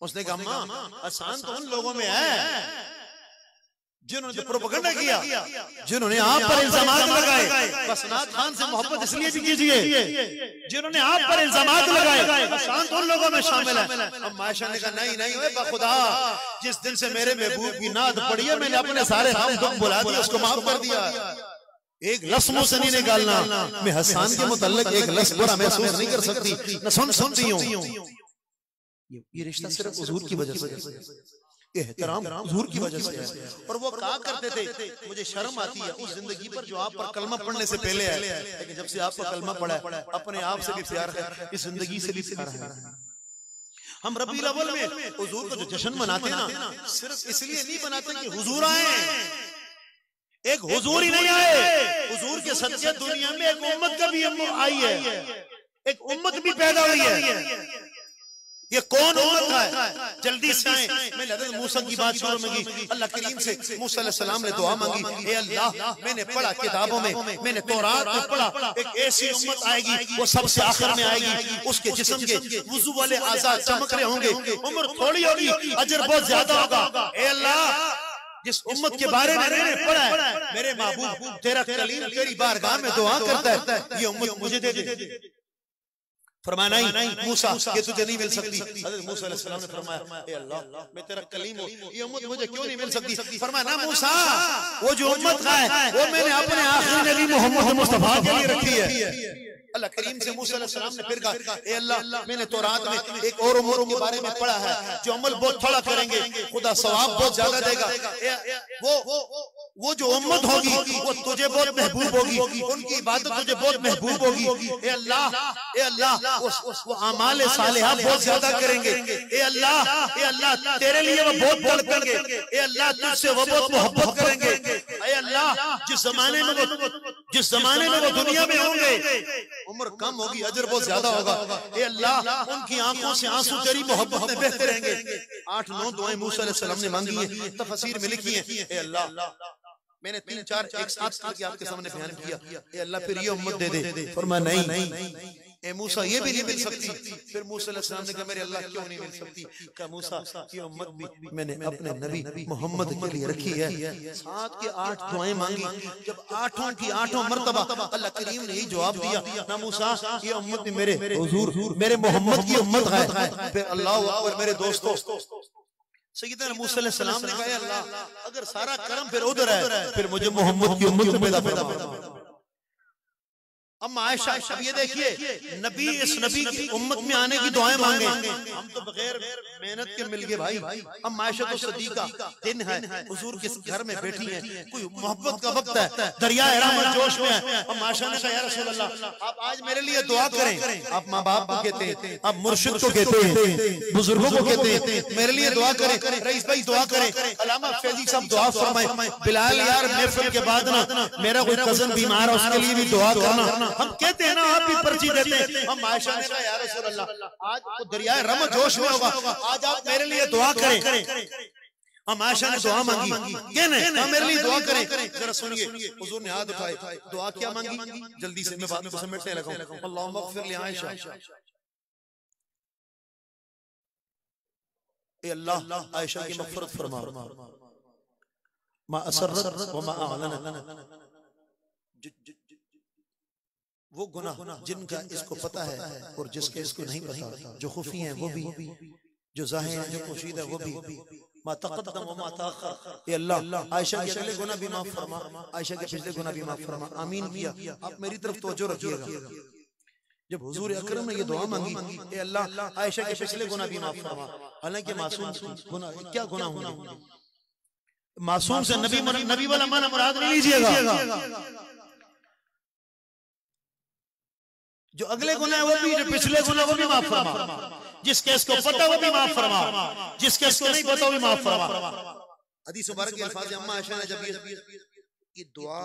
उसने कहा अम्मा हसन तो उन लोगों में है जिन्होंने प्रोपेगेंडा किया, जिन्होंने आप पर इल्जामात लगाए, बस नाथ खान से मोहब्बत इसलिए भी कीजिए जिन्होंने आप पर इल्जामात लगाए, बस शांत उन लोगों में शामिल है। अब आयशा ने कहा नहीं नहीं ओए बखुदा, जिस दिन से मेरे महबूब की नात पड़ी है मैंने अपने सारे हम दुख बुला दिए, उसको माफ कर दिया। एक लफ्ज़ मुंह से नहीं निकालना, मैं हसन के मुतल्लिक एक लफ्ज़ बुरा महसूस नहीं कर सकती, न सुन सकती हूँ। ये रिश्ता सिर्फ हुजूर की वजह से, एहतराम हुजूर की वजह से है। और वो कहा करते थे मुझे शर्म आती है उस जिंदगी पर जो आप पर कलमा पढ़ने से पहले है, लेकिन जब से आपको कलमा पढ़ा है अपने आप से भी प्यार है, इस जिंदगी से भी प्यार है। हम रबीउल अव्वल में हुजूर का जो जश्न मनाते हैं ना, सिर्फ इसलिए नहीं मनाते कि हुजूर आए, एक हुजूर ही नहीं आए, हुजूर के सदके दुनिया में एक उम्मत का भी आई है, एक उम्मत भी पैदा हुई है। ये कौन उम्मत है? जल्दी से आए। मैं हज़रत मूसा की बात शुरू में की, अल्लाह करीम से मूसा अलैहिस्सलाम ने दुआ मांगी, ए अल्लाह मैंने पढ़ा किताबों में, मैंने तौरात में पढ़ा एक ऐसी उम्मत आएगी वो सबसे आखिर में आएगी, उसके जिस्म के वुजू वाले आज़ाद चमक रहे होंगे, उम्र थोड़ी होगी, अजर बहुत ज्यादा होगा। ए अल्लाह जिस उम्मत के बारे में मैंने पढ़ा है, मेरे महबूब तेरा कलीम तेरी बारगाह में दुआ करता है, ये उम्मत मुझे दे दे। फरमाया नहीं मूसा ये तुझे नहीं मिल सकती। हज़रत मूसा अलैहिस्सलाम ने फरमाया ए अल्लाह मैं तेरा कलीम हूं, ये उम्मत मुझे क्यों नहीं मिल सकती? फरमाया ना मूसा, वो जो उम्मत है वो मैंने अपने आखिरी नबी मोहम्मद मुस्तफा के लिए रखी है। अल्लाह करीम से मूसा अलैहिस्सलाम ने फिर कहा ए अल्लाह मैंने तौरात में एक और उम्मत के बारे में पढ़ा है जो अमल बहुत थोड़ा करेंगे, खुदा सवाब बहुत ज्यादा देगा। वो जो उम्मत होगी वो तुझे बहुत महबूब होगी, उनकी इबादत तुझे बहुत महबूब होगी। ए अल्लाह वो अमाल सालिहा बहुत ज्यादा करेंगे। ए अल्लाह तेरे लिए वो बहुत धड़केंगे। ए अल्लाह तुझसे वो बहुत मोहब्बत करेंगे। ए अल्लाह जिस जमाने में वो दुनिया में होंगे उम्र कम होगी, अजर बहुत ज्यादा होगा। ए अल्लाह उनकी आंखों से आंसू तेरी मोहब्बत में बहते रहेंगे। 8-9 दुआएं मूसा अलैहिस्सलाम ने मांगी है, तफसीर में लिखी है। ए अल्लाह मैंने 3-4 एक साथ करके आपके सामने बयान किया, ए अल्लाह फिर ये उम्मत दे दे। फरमाया नहीं ए मूसा ये भी नहीं मिल सकती। फिर मूसा अलैहिस्सलाम ने कहा मेरे अल्लाह क्यों नहीं मिल सकती? कहा मूसा ये उम्मत भी मैंने अपने नबी मोहम्मद के लिए रखी है। 7 के 8 दुआएं मांगी, जब 8 की 8 मर्तबा अल्लाह करीम ने यही जवाब दिया ना मूसा ये उम्मत भी मेरे हुजूर मेरे मोहम्मद की उम्मत है। फिर अल्लाह अकबर मेरे दोस्तों सैयदना मूसा अलैहिस्सलाम ने कहा अल्लाह अगर सारा करम फिर उधर है फिर मुझे मोहम्मद की उम्मत में पैदा फरमा। अब आयशा अब ये देखिए नबी इस नबी की उम्मत में आने की दुआएं मांगे, हम तो बगैर मेहनत के मिल गए भाई। अब आयशा तो सदीका दिन है, हुजूर के घर में बैठी है, कोई मोहब्बत का वक्त है, दरिया रहमत जोश में है। अब आयशा ने कहा या रसूल अल्लाह आप आज मेरे लिए दुआ करें। आप माँ बाप को कहते हैं, आप मुर्शिद को कहते हैं, बुजुर्गों को कहते हैं, मेरे लिए दुआ करें, रईस भाई दुआ करें, अल्लामा फैजी साहब दुआ फरमाएं, बिलाल यार महफिल के बाद ना मेरा कोई कजन बीमार है उसके लिए भी दुआ करना। हम कहते हैं ना आप भी पर्ची देते हैं। हम आयशा ने कहा या रसूल अल्लाह आज वो दरिया रहमत जोश में होगा, आज आप मेरे लिए दुआ करें। हम आयशा ने दुआ मांगी, कहने हम मेरे लिए दुआ करें। जरा सुनिए हुजूर ने हाथ उठाए, दुआ क्या मांगी? जल्दी से मैं बात को समेटने लगा हूं। अल्लाहुम्मा अग़फिर ली आयशा, ए अल्लाह आयशा की मग़फ़िरत फरमा, मा असर्रत व मा अअलनत, वो गुनाह जिनका इसको पता है और जिसके इसको नहीं पता, जो खुफी हैं वो भी, जो ज़ाहिर है जो पोशीदा है वो भी, मा तक़द्दम व मा तअख़्ख़र। ये अल्लाह आयशा के अगले गुनाह भी माफ फरमा, आयशा के पिछले गुनाह भी माफ फरमा। आमीन किया। आप मेरी तरफ तवज्जो रखिएगा। जब हुजूर अकरम ने ये दुआ मांगी ए अल्लाह आयशा के पिछले गुनाह भी माफ फरमा, हालांकि मासूम गुनाह क्या गुनाह होंगे, मासूम से नबी वाला माना मुराद नहीं लीजिएगा। जो अगले गुनाह वो भी, जो पिछले गुनाह वो भी माफ फरमा, जिसके इसको पता वो भी माफ फरमा, जिसके इसको नहीं पता वो भी माफ फरमा। हदीस मुबारक के अल्फाज अम्मा आयशा ने जब ये दुआ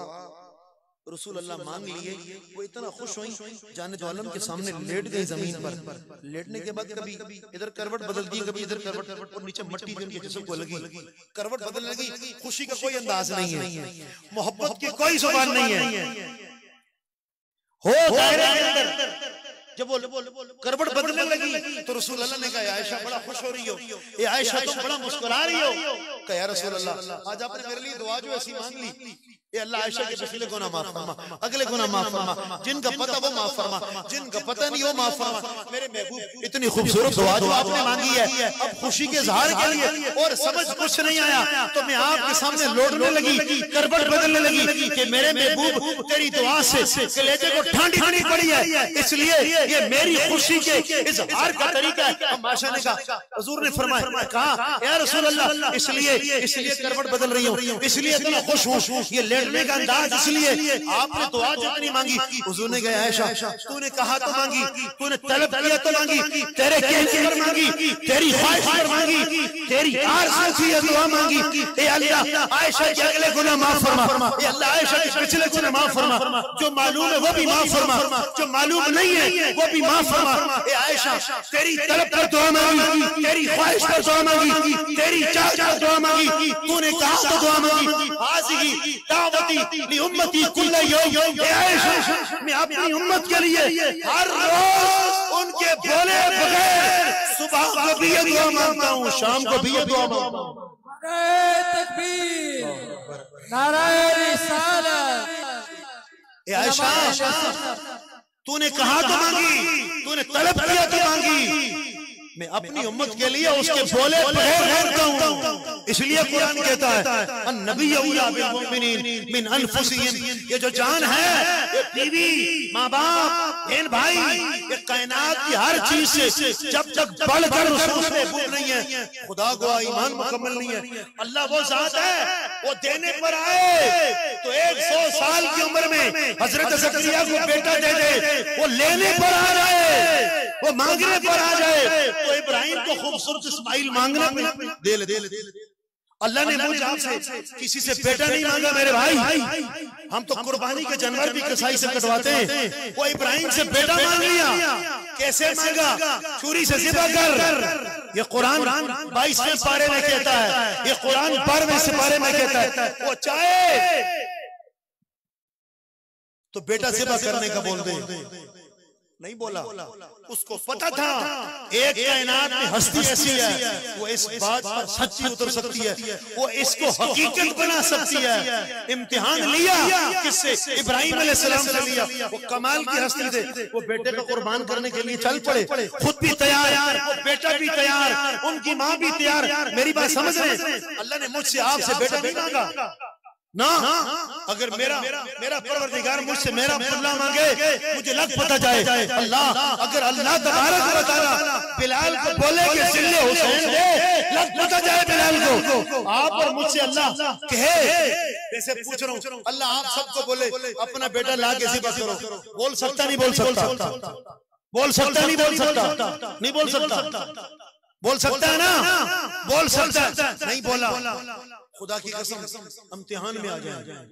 रसूल अल्लाह मांग लिए, वो इतना खुश हुई, जाने दो आलम के सामने लेट गई जमीन पर। लेटने के बाद कभी इधर करवट बदल दी, कभी इधर करवट, और नीचे मट्टी जो उनके जिस्म को लगी, करवट बदलने लगी। खुशी का कोई अंदाज नहीं है, मोहब्बत की कोई जुबान नहीं है। हो दायरे के अंदर जब वो करवट बदलने लगी तो रसूल अल्लाह ने कहा आयशा बड़ा खुश हो रही हो, ये आयशा तुम बड़ा मुस्कुरा रही हो। कहा या रसूल अल्लाह आज आपने मेरे लिए दुआ जो ऐसी मांग ली, ये अल्लाह आयशा के पिछले गुनाह माफ फरमा, अगले गुनाह माफ फरमा, जिनका पता वो माफ फरमा, जिनका पता नहीं वो माफ फरमा। मेरे महबूब इतनी खूबसूरत दुआ जो आपने मांगी है अब खुशी के इजहार के लिए, और समझ कुछ नहीं आया तो मैं आपके सामने लौटने लगी, करवट बदलने लगी कि मेरे महबूब तेरी दुआ से कलेजे को ठंडी ठंडी पड़ी है, इसलिए ये मेरी खुशी के इजहार का तरीका है। आयशा ने कहा, हुजूर ने फरमाया, कहा या रसूल अल्लाह इसलिए करवट बदल रही हूँ, इसलिए इतना खुश हूँ, ये लेटने का अंदाज इसलिए आपने दुआ जितनी मांगी। हुजूर ने कहा आयशा तूने कहा तो मांगी, तूने तलब किया तो मांगी, तेरे कहने पर मांगी, तेरी ख्वाहिश पर मांगी, तेरी आरज़ू थी दुआ मांगी। ए अल्लाह आयशा के अगले गुनाह माफ फरमा, ए अल्लाह आयशा के पिछले गुनाह माफ फरमा, जो मालूम है वो भी माफ फरमा, जो मालूम नहीं है वो भी माफ फरमा। ए आयशा तेरी तलब पर दुआ मांगी, तेरी ख्वाहिश पर दुआ मांगी, तेरी चाह पर दुआ मांगी, तूने कहा तो दुआ मांगी। हाज़िही दावती ली उम्मती कुल्ल यौम, ए आयशा मैं अपनी उम्मत के लिए हर रोज उनके बोले बगैर सुबह को भी ये दुआ मांगता हूँ, शाम को भी ये दुआ मांगता हूँ। नारे तकबीर, नारे रिसालत। ए आयशा तूने कहा तो मांगी, तूने तलब किया तो मांगी, मैं अपनी उम्मत के लिए उसके बोले बगैर मांगता हूँ। इसलिए कुरान कहता है अन्नबी औला बिल मुमिनीन मिन अनफुसिहिम, ये जो जान है ये बीवी माँ बाप बहन भाई ये कायनात की हर चीज से जब तक बढ़कर उसको महबूब नहीं है, खुदा को ईमान मुकम्मल नहीं है। अल्लाह वो जात है वो देने पर आए तो 100 साल की उम्र में हजरत ज़करिया को बेटा दे दे, वो लेने पर आ जाए, वो मांगने पर आ जाए तो इब्राहिम को खूबसूरत इस्माइल मांगना दे ले। अल्लाह ने मुझे आपसे किसी से बेटा नहीं मांगा मेरे भाई, हम तो कुर्बानी के जानवर भी कसाई से कटवाते हैं, वो इब्राहिम से बेटा मांग लिया। कैसे मांगा? छुरी से ज़िबा कर। ये कुरान 22वें पारे में कहता है, ये कुरान 12वें पारे में कहता है, वो चाहे तो बेटा ज़िबा करने का बोल दे, नहीं बोला। उसको पता था एक कायनात में हस्ती ऐसी है वो इस बात पर सच्ची उतर सकती है, वो इसको हकीकत बना सकती है। इम्तिहान लिया किससे? इब्राहिम अलैहिस्सलाम से लिया। वो कमाल की हस्ती थे, वो बेटे को कुर्बान करने के लिए चल पड़े, खुद भी तैयार, वो बेटा भी तैयार, उनकी माँ भी तैयार। मेरी बात समझ रहे हैं? अल्लाह ने मुझसे आपसे बेटा नहीं मांगा ना। अगर मेरा परवरदिगार मुझसे मेरा अब्दुल्ला मांगे, मुझे लग पता जाए अल्लाह, अगर अल्लाह तबारक व तआला बिलाल को बोले कि जिल्ले हुसैन दे, लग पता जाए बिलाल को। आप और मुझसे अल्लाह कहे, जैसे पूछ रहा हूँ अल्लाह आप सबको बोले अपना बेटा ला के ज़िबा करो, बोल सकता नहीं? बोल सकता? बोल सकता नहीं? बोल सकता नहीं? बोल सकता? बोल सकता है ना? बोल सकता नहीं? बोला। खुदा की कसम इम्तिहान में आ जाए,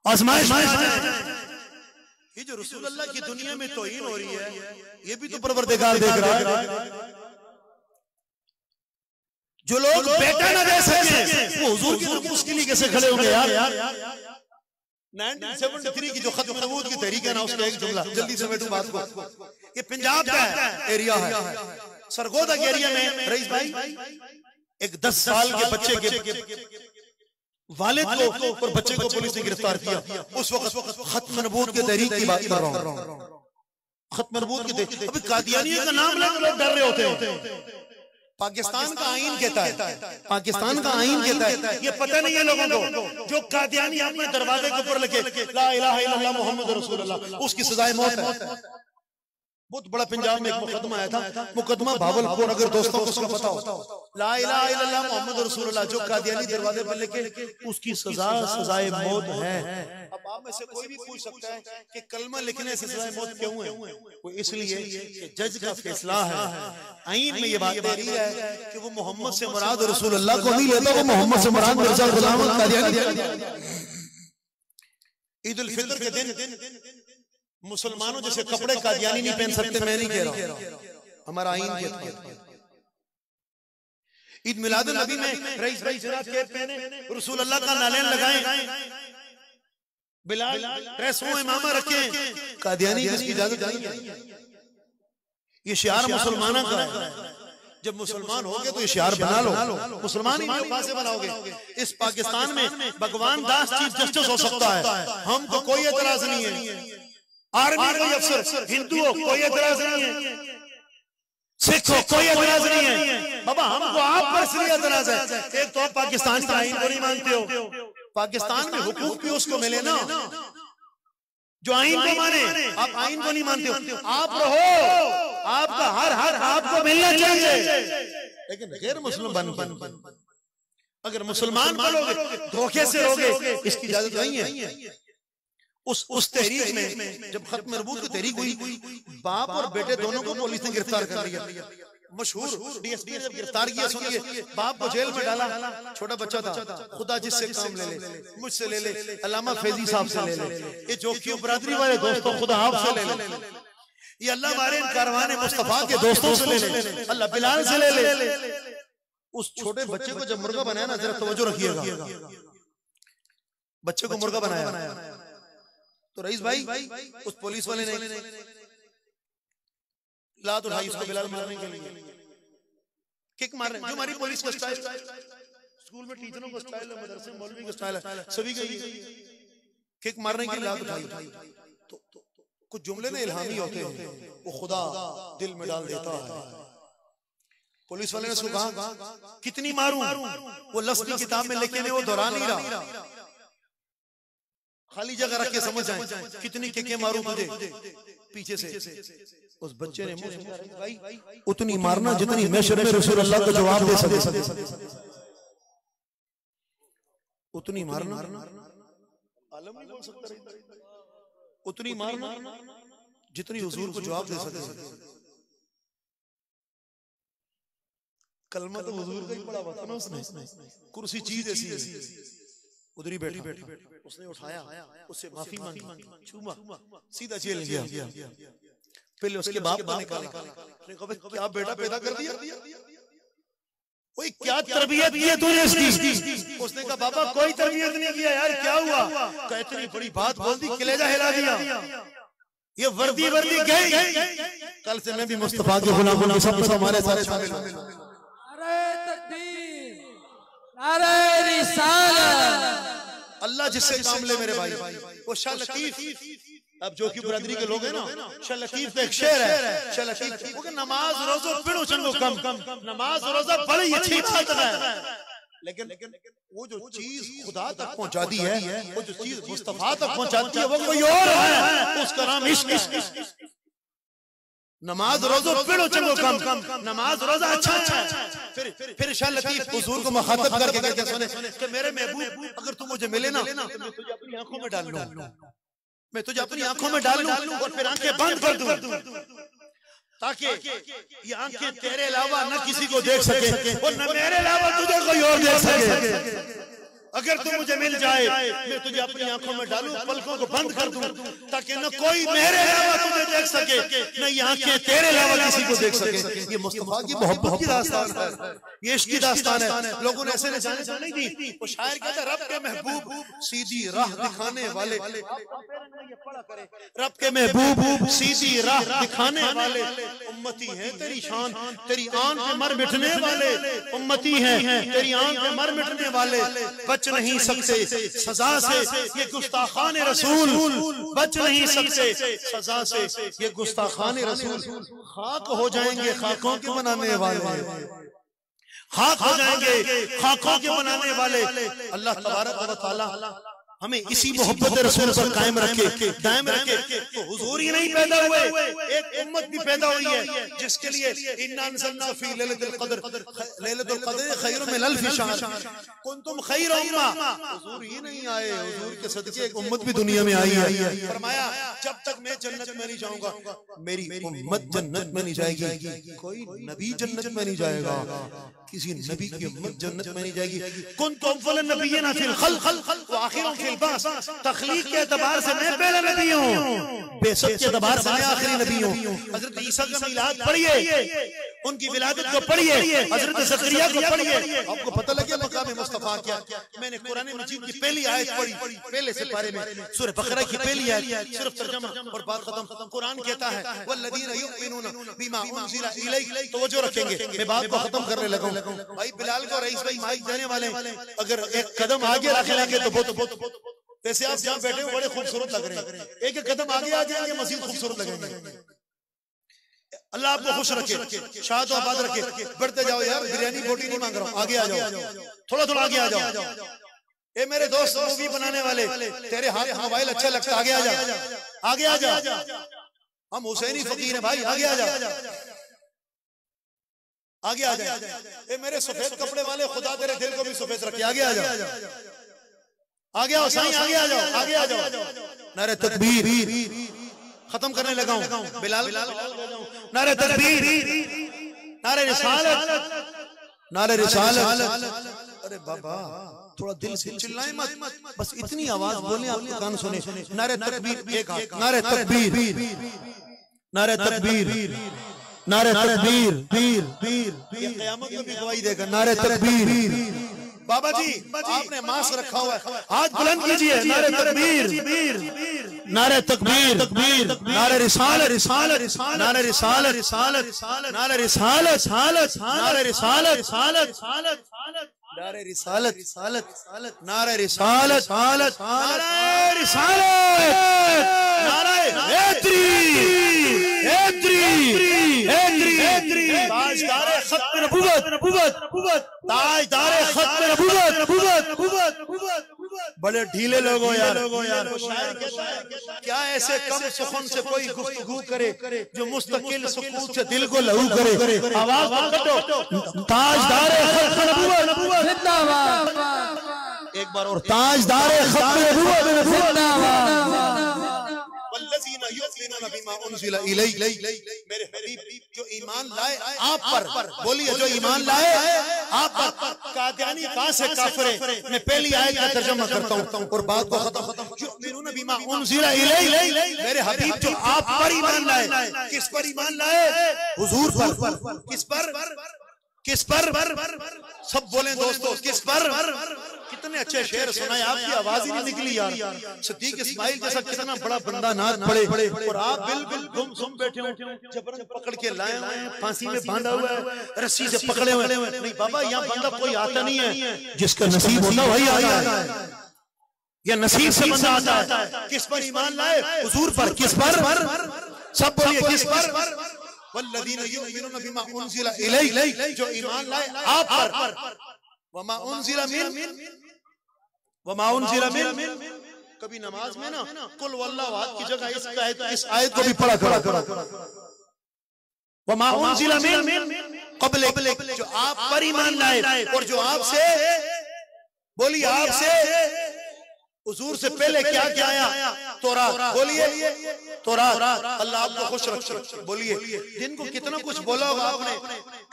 आजमाइश में। ये जो रसूल अल्लाह की दुनिया में तौहीन हो रही है, ये भी तो परवरदिगार देख रहा है। जो लोग बेटा ना दे सके वो हुजूर की तरफ उसके लिए कैसे खड़े होंगे यार? 1973 की जो खत्म नबूवत की तहरीक है ना, उसका एक जुमला जल्दी से बैठू बात को। ये पंजाब का एरिया है, सरगोदा के एरिया में रईस भाई एक 10 साल के बच्चे के वालिद को और बच्चे को पुलिस ने गिरफ्तार किया। उस वक्त खत्म नबूवत के तहरीक की बात कर रहा हूं। खत्म नबूवत के तहरीक, अभी कादियानियों का नाम लेकर लोग डर रहे होते हैं। पाकिस्तान का आईन कहता है, पाकिस्तान का आईन कहता है, ये पता नहीं है लोगों को, जो कादियानी अपने दरवाजे के ऊपर लिखे ला इलाहा इल्लल्लाह मुहम्मद रसूलुल्लाह, उसकी सजाए मौत है। बहुत बड़ा पंजाब में एक मुकदमा आया था, मुकदमा भावलपुर, अगर दोस्तों को उसका पता हो, ला इलाहा इल्लल्लाह मुहम्मद रसूलुल्लाह जो कादियानी दरवाजे पर लिखे उसकी सजाए मौत है। अब आप में से कोई भी पूछ सकता है कि कलमा लिखने से सजाए मौत क्यों है? वो इसलिए कि जज का फैसला है, आईन में ये बात दे रही है कि वो मोहम्मद से मुराद रसूलुल्लाह को नहीं लेता, वो मोहम्मद से मुराद मिर्जा गुलाम कादियानी। ईद उल फितर के दिन मुसलमानों जैसे कपड़े कादियानी नहीं पहन सकते, मैं नहीं कह रहा, हमारा आईन कहता है। ईद मिलादुन नबी में रईस भाई जरा कैप पहने, रसूल अल्लाह का नालेन लगाएं, बिलाल ड्रेसों इमामा रखे, कादियानी जिसकी इजाजत नहीं है। ये शियार मुसलमानों का है। जब मुसलमान हो गए तो ये शियार बना लो, मुसलमान ही कहां से बनाओगे। इस पाकिस्तान में भगवान दास चीफ जस्टिस हो सकता है, हमको कोई एतराज नहीं है। आर्मी कोई अफसर हिंदू हो कोई एतराज नहीं है, सिख हो कोई एतराज नहीं है। बाबा हमको आप पर इसलिए एतराज है, एक तो आप पाकिस्तान के आईन को नहीं मानते हो। पाकिस्तान में हुकूक भी उसको मिले ना जो आईन को माने, आप आईन को नहीं मानते हो। आप रहो, आपका हर आपको मिलना चाहिए, लेकिन गैर मुस्लिम बन अगर मुसलमान बनोगे धोखे से रहोगे, इसकी इजाजत नहीं है। उस तहरीक में जब खत्म मरबूत की तहरीक हुई, बाप और बेटे दोनों को पुलिस ने गिरफ्तार कर लिया। मशहूर डीएसपी ने जब गिरफ्तार किया, सुनिए, बाप को जेल में डाला, छोटा बच्चा था, खुदा जिससे काम ले ले, मुझसे ले ले, अल्लामा फैजी साहब से ले ले, ये जोखियों बरादरी वाले दोस्तों खुदा आपसे ले ले, ये अल्लाह मारे कारवाने मुस्तफा के दोस्तों से ले ले, अल्लाह बिलाल से ले ले। उस छोटे बच्चे को जब मुर्गा बनाया ना, जरा तवज्जो रखिएगा, बच्चे को मुर्गा बनाया तो रईस भाई उस पुलिस वाले ने लात उठाई उसको बिलाल मारने के लिए, किक मार रहे हैं। जो हमारी पुलिस का स्टाइल, स्कूल में टीचरों का स्टाइल है, मदरसे में मौलवी का स्टाइल है, सभी का किक मारने की लात उठाई। तो कुछ जुमले ना इल्हामी होते हैं, वो खुदा दिल में डाल देता है। पुलिस वाले ने उसको कहा कितनी मारूं, वो लफ्ज़ की किताब में लिखे ने वो दोहरा नहीं रहा, खाली जगह रख के समझ आए कितनी किके मारूं तुझे पीछे से। उस बच्चे ने मुंह से भाई उतनी मारना जितनी मैं शर्म रसूल अल्लाह को जवाब दे सके, उतनी मारना आलम नहीं बोल सकता, उतनी मारना जितनी हुजूर को जवाब दे सके। कलमा तो हुजूर का ही पढ़ा हुआ था ना उसने, कुर्सी चीज ऐसी है, उधर ही बैठा, उसने उठाया, उससे माफी मांगी, चूमा, सीधा जेल गया। पहले उसके बाप को निकाला, क्या बेटा पैदा कर दिया, कोई क्या तरबियत की है तूने इसकी? उसने कहा बाबा कोई तरबियत नहीं किया यार, क्या हुआ? कहा इतनी बड़ी बात बोल दी, कलेजा हिला दिया, ये वर्दी गई। कल से मैं भी मुस्तफा के गुलाम हूं, सब हमारे सारे शामिल हैं। नारे तकबीर, नारे रिसालत। अल्लाह जिससे काम ले मेरे भाई, वो शाह लतीफ, अब जो कि बरादरी के लोग हैं ना, शाह लतीफ का एक शेर है, शाह लतीफ वो नमाज रोजा पढ़ो चंगो कम, नमाज रोजा बड़ी अच्छी बात है, लेकिन वो जो चीज खुदा तक पहुंचाती है, वो जो चीज मुस्तफा तक पहुंचाती है, वो कोई और है, उसका नाम इश्क। नमाज रोजा पढ़ो चंगो कम, नमाज रोजा अच्छा है। फिर शाह लतीफ हुजूर को मुखातब करके कहते सुने कि मेरे महबूब अगर तुम मुझे मिले ना, मैं तुझे अपनी आंखों में डाल लूं, मैं तुझे अपनी आंखों में डाल लूं और फिर आंखें बंद कर दूं, ताकि ये आंखें तेरे अलावा न किसी को देख सके और न मेरे अलावा तुझे कोई और देख सके। अगर तू मुझे मिल जाए, मैं तुझे अपनी आंखों में डालूं, पलकों को बंद कर दूं, ताकि न कोई मेरे अलावा तुझे देख सके, न ये आंखें तेरे अलावा किसी को देख सके। ये मुस्तफा की मोहब्बत की दास्तान है, ये इश्क की दास्तान है। लोगों ने ऐसे नहीं दी, वो शायर कहता रब के महबूब सीधी राह दिखाने वाले, रब के महबूब सीधी राह दिखाने वाले, उम्मती हैं तेरी शान, तेरी आन पे मर मिटने वाले, उम्मती हैं तेरी आन पे मर मिटने वाले, बच नहीं सकते सजा से ये गुस्ताखान रसूल, बच नहीं सकते सजा से ये गुस्ताखान रसूल। खाक हो जाएंगे खाकों के बनाने वाले, खाक हो जाएंगे खाकों के बनाने वाले। अल्लाह तबारक व तआला हमें इसी मोहब्बत रसूल पर कायम रखे, दायम रखे। तो हुजूर ही नहीं पैदा हुए, एक उम्मत भी पैदा हुई है जिसके लिए इन्ना अंज़लना फी लैलतुल क़द्र, लैलतुल क़द्र खैरुम मिन अल्फ़ि शहर, कुंतुम खैर उम्मा। हुजूर ही नहीं आए, हुजूर के सदके एक उम्मत भी दुनिया में आई है। फरमाया जब तक मैं जन्नत में नहीं जाऊंगा, मेरी उम्मत जन्नत में नहीं जाएगी, कोई नबी जन्नत में नहीं जाएगा, किसी नबी की उम्मत जन्नत में नहीं जाएगी। कुंतुम अव्वलन नबिय्यिना फिल खल्क़ व आखिरुहुम फिल बास, तख्लीक के एतबार से मैं पहला नबी हूँ, बेशक के एतबार से मैं आखिरी नबी हूँ। हजरत ईसा का मिलाद पढ़िए, उनकी विलादत को पढ़िए, हजरत ज़करिया को पढ़िए, आपको पता लगे मकाम मुस्तफा क्या। मैंने कुरान मजीद की पहली आयत पढ़ी, पहले से पारे में सूरह बकरा की पहली आयत, सिर्फ तर्जुमा और बात खत्म। कुरान कहता है वल्लज़ीना युमिनूना बिमा उनज़िला इलैक, तवज्जो रखेंगे, मैं बात को खत्म करने लगा हूं। भाई बिलाल को रईस भाई माइक देने वाले, अगर एक कदम आगे रख लेंगे तो बहुत, वैसे आप जहां बैठे हो बड़े खूबसूरत लग रहे हैं, एक एक कदम आगे आ जाएंगे मजीद खूबसूरत लगेंगे। अल्लाह आपको खुश रखे, शाद आबाद रखे, बढ़ते जाओ यार, बिरयानी बोटी नहीं मांग रहा हूं, आगे आ जाओ, थोड़ा थोड़ा आगे आ जाओ। ए मेरे दोस्त मूवी बनाने वाले, तेरे हाथ में मोबाइल अच्छा लगता है, आगे आ जा, आगे आ जा, हम हुसैनी फकीर हैं भाई, आगे आ जा, आगे आ जा। ए मेरे सफेद कपड़े वाले, खुदा तेरे दिल को भी सफेद रखे, आगे आ जा, आगे आओ साईं, आगे आ जाओ, आगे आ जाओ। नारे तकबीर, खत्म करने लगा हूं, बिलाल नारे तकबीर, नारे रिसालत, नारे रिसालत। अरे बाबा थोड़ा दिल से चिल्लाएं मत, बस इतनी आवाज बोले आपके कान सुने। नारे तकबीर, एक हाथ, नारे तकबीर, नारे तकबीर, नारे तकबीर, पीर पीर ये क़यामत में भी गवाही देगा। नारे तकबीर। बाबा जी आपने मास्क रखा हुआ है, हाथ बुलंद कीजिए। नारे तकबीर, नारे तकबीर, नारे रिसालत, रिसालत, नारे रिसालत, रिसालत, नारे रिसालत, रिसालत, नारे रिसालत, रिसालत, नारे रिसालत, रिसालत, नारे रिसालत, रिसालत, नारे रिसालत, नारे हैदरी, हैदरी, हैदरी, ताजदारे खत्म नबूवत, ताजदारे खत्म नबूवत। बड़े ढीले लोग हो यार। शायर कहता है क्या ऐसे कम सुखन से कोई गुफ्तगू करे जो मुस्तकिल सुकून से दिल को लहू करे। आवाज कटो, ताजदारे खत्म नबूवत जिंदाबाद। एक बार और, ताजदारे खत्म नबूवत जिंदाबाद। वल्लज़ीना युमिनूना बिमा उनज़िला इलैक, मेरे हबीब जो ईमान लाए आप पर, बोलिए जो ईमान लाए आप पर। कादियानी कहां से काफिर है, मैं पहली आयत का तर्जुमा करता हूं और बात को खत्म। युमिनूना बिमा उनज़िला इलैक, मेरे हबीब जो आप पर ईमान लाए, किस पर ईमान लाए? हुजूर पर। किस पर? किस पर? सब बोले दोस्तों, किस पर? कितने अच्छे शेर सुनाए, आपकी आवाज ही नहीं निकली यार। सिद्दीक इस्माइल जैसा कितना बड़ा बंदा नाथ पड़े और आप बिल्कुल गुमसुम बैठे हो, जबरन पकड़ के लाए हुए हैं, फांसी में बांधा हुआ है, रस्सी से पकड़े हुए। नहीं बाबा, यहाँ बंदा कोई आता नहीं है, जिसका नसीब होता वही आता है, या नसीब से बंदा आता है। किस पर ईमान लाए? हुजूर पर। किस पर? सब बोलिए किस पर? वल्लज़ीना युमिनूना बिमा उनज़िला इलैक, जो ईमान लाए आप पर। वमा उनज़िला मिन। कभी नमाज में ना कुल वल्लाहु अहद की जगह इस आयत को भी पढ़ा करो। वमा उनज़िला मिन क़ब्लिक, जो आप पर ईमान लाए और जो आपसे, बोलिए आपसे, हुजूर से पहले क्या क्या आया? तौरात। बोलिए तौरात। अल्लाह आपको खुश रखे। बोलिए दिन को कितना कुछ बोला होगा आपने,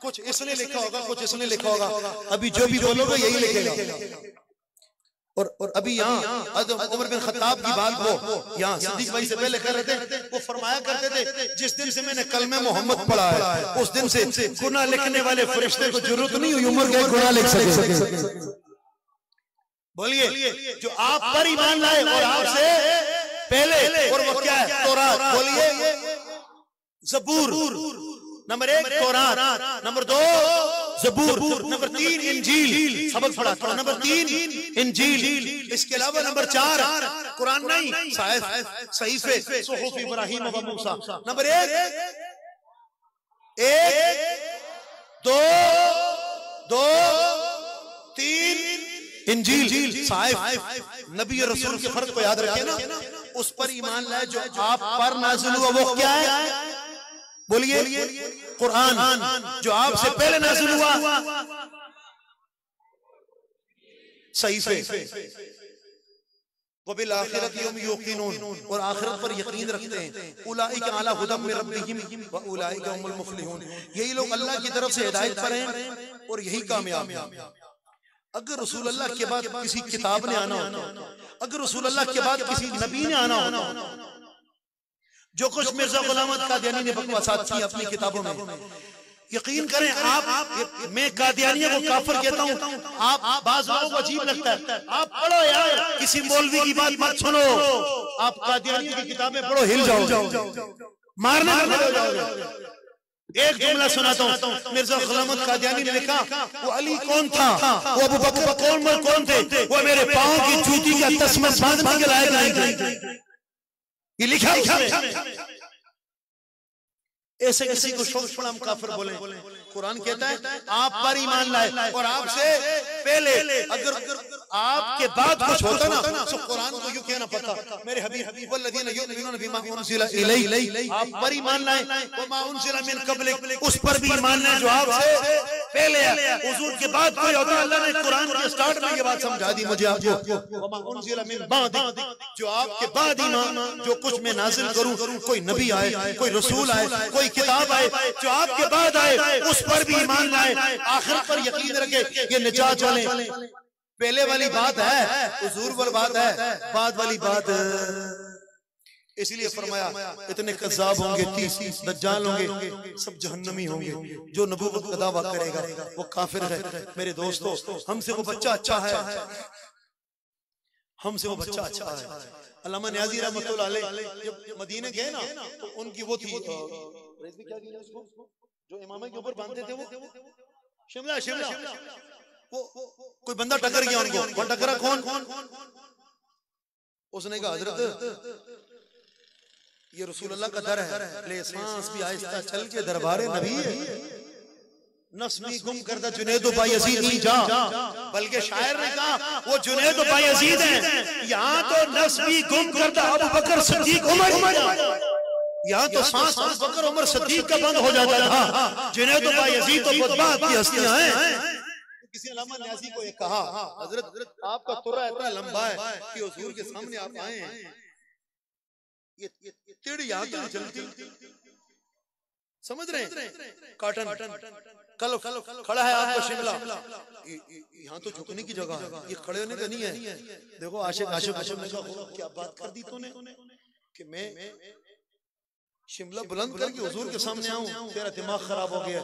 कुछ इसने लिखा होगा, कुछ इसने लिखा होगा, अभी जो भी बोलोगे यही लिखेगा। और अभी यहाँ उमर बिन खत्ताब की बात को यहाँ सिद्दीक भाई से पहले कर रहे थे, वो फरमाया करते थे जिस दिन से मैंने कलमे मोहम्मद पढ़ा है उस दिन से गुनाह लिखने वाले फरिश्ते को जरूरत नहीं हुई उमर के गुनाह लिख सके। बोलिए जो आप पर ईमान लाए और आपसे पहले, और वो क्या है? तौरात। बोलिए ज़बूर। नंबर 1 तौरात, नंबर 2 ज़बूर, नंबर 3 इंजील। सबक पढ़ा था। नंबर 3 इंजील। इसके अलावा नंबर 4 कुरान नहीं, सहीफे, सुहुफ इब्राहीम व मूसा। नंबर 1 2 3 इंजील, साहिफ। नबी और रसूल के फर्क को याद रखे ना। उस पर ईमान लाए जो आप पर नाज़िल हुआ, वो क्या है? बोलिए कुरान। जो आपसे पहले नाज़िल हुआ सहीफे। व बिल आखिरति हुम युक़िनून, और आखिरत पर यकीन रखते हैं। उलाइका अला हुदम मिन रब्बिहिम व उलाइका हुमुल मुफ़्लिहून, यही लोग अल्लाह की तरफ से हिदायत पर हैं और यही कामयाब हैं। अगर रसूल अल्लाह के बाद किसी किताब ने आना होता, अगर रसूल अल्लाह के बाद किसी नबी ने आना होता, जो कुछ मिर्जा गुलाम अहमद कादियानी ने बकवासात की अपनी किताबों में, यकीन करें आप, मैं कादियानियों को काफिर कहता हूँ, आप बाज़ लोगों को अजीब लगता है, आप पढ़ो यार, किसी मौलवी की बात मत सुनो, आप कादियानियों की किताबें पढ़ो, हिल जाओ, मारने हो जाओगे। एक जुमला सुनाता हूँ, मिर्जा गुलामत कादियानी ने लिखा, वो अली कौन था, वो अबू बकर कौन थे, वो मेरे पाँव की जूती का तस्मा बांधने के लायक नहीं, ये लिखा उसने। ऐसे किसी को शौक पड़ा हम काफिर बोले। कुरान कहता है आप पर ईमान लाए, और आपसे पहले अगर आपके बाद कुछ होता ना तो कुरान को यूं कहना पड़ता, मेरे हबीब वल्लज़ीना युमिनूना बिमा उनज़िला इलैक, आप पर ईमान लाए, वमा उनज़िला मिन क़ब्लिक, उस पर भी ईमान लाए जो आपसे पहले है। हुजूर के बाद कोई होता, अल्लाह ने कुरान के स्टार्ट में ये बात समझा दी मुझे आपको, वमा उनज़िला मिन बादिक, जो आपके बाद ईमान, जो कुछ मैं नाजिल करूं, कोई नबी आए, कोई रसूल आए, कोई किताब आए, जो आपके बाद आए, उस पर भी ईमान लाए, आखिर पर यकीन रखे, ये निजात वाले। पहले वाली बात है, हुजूर वाली बात है, बाद वाली बात। इसलिए फरमाया इतने कज़्ज़ाब होंगे, 30 दज्जाल होंगे, सब जहन्नमी होंगे। जो नबूवत का दावा करेगा वो काफिर है। मेरे दोस्तों, हमसे वो बच्चा अच्छा है, हमसे वो बच्चा अच्छा है। अल्लामा नियाज़ी रहमतुल्लाह अलैह जब मदीने गए ना, तो उनकी वो थी, क्या जो इमाम के ऊपर बांधते थे, वो शिमला, वो कोई बंदा टकर गया उनको, वो टकरा कौन? उसने कहा हजरत ये रसूल अल्लाह का दर है, ले सांस भी आहिस्ता चल के दरबारे नबी है, नफ्स भी गुम करता जुनैद बायज़ीद नहीं जा, बल्कि शायर ने कहा वो जुनैद बायज़ीद है, यहाँ तो नफ्स भी गुम करता अबू बकर सिद्दीक उमर, यहाँ तो सांस अबू बकर उमर सिद्दीक का बंद हो जाता था, जुनैद बायज़ीद तो बदबात की हस्तियां हैं। किसी अल्लामा नियाज़ी को ये कहा, हजरत आपका तुर्रा इतना लंबा है कि हुजूर के सामने आप आए हैं, ये टेढ़ी यहाँ तो नहीं चलती, समझ रहे हैं? काटन कल खड़ा है आपका शिमला, यहाँ तो झुकने की जगह है, ये खड़े होने का नहीं है। देखो आशिक ने कहा क्या बात कर दी तूने कि मैं शिमला बुलंद करके हुजूर के सामने आऊं, तेरा दिमाग खराब हो गया।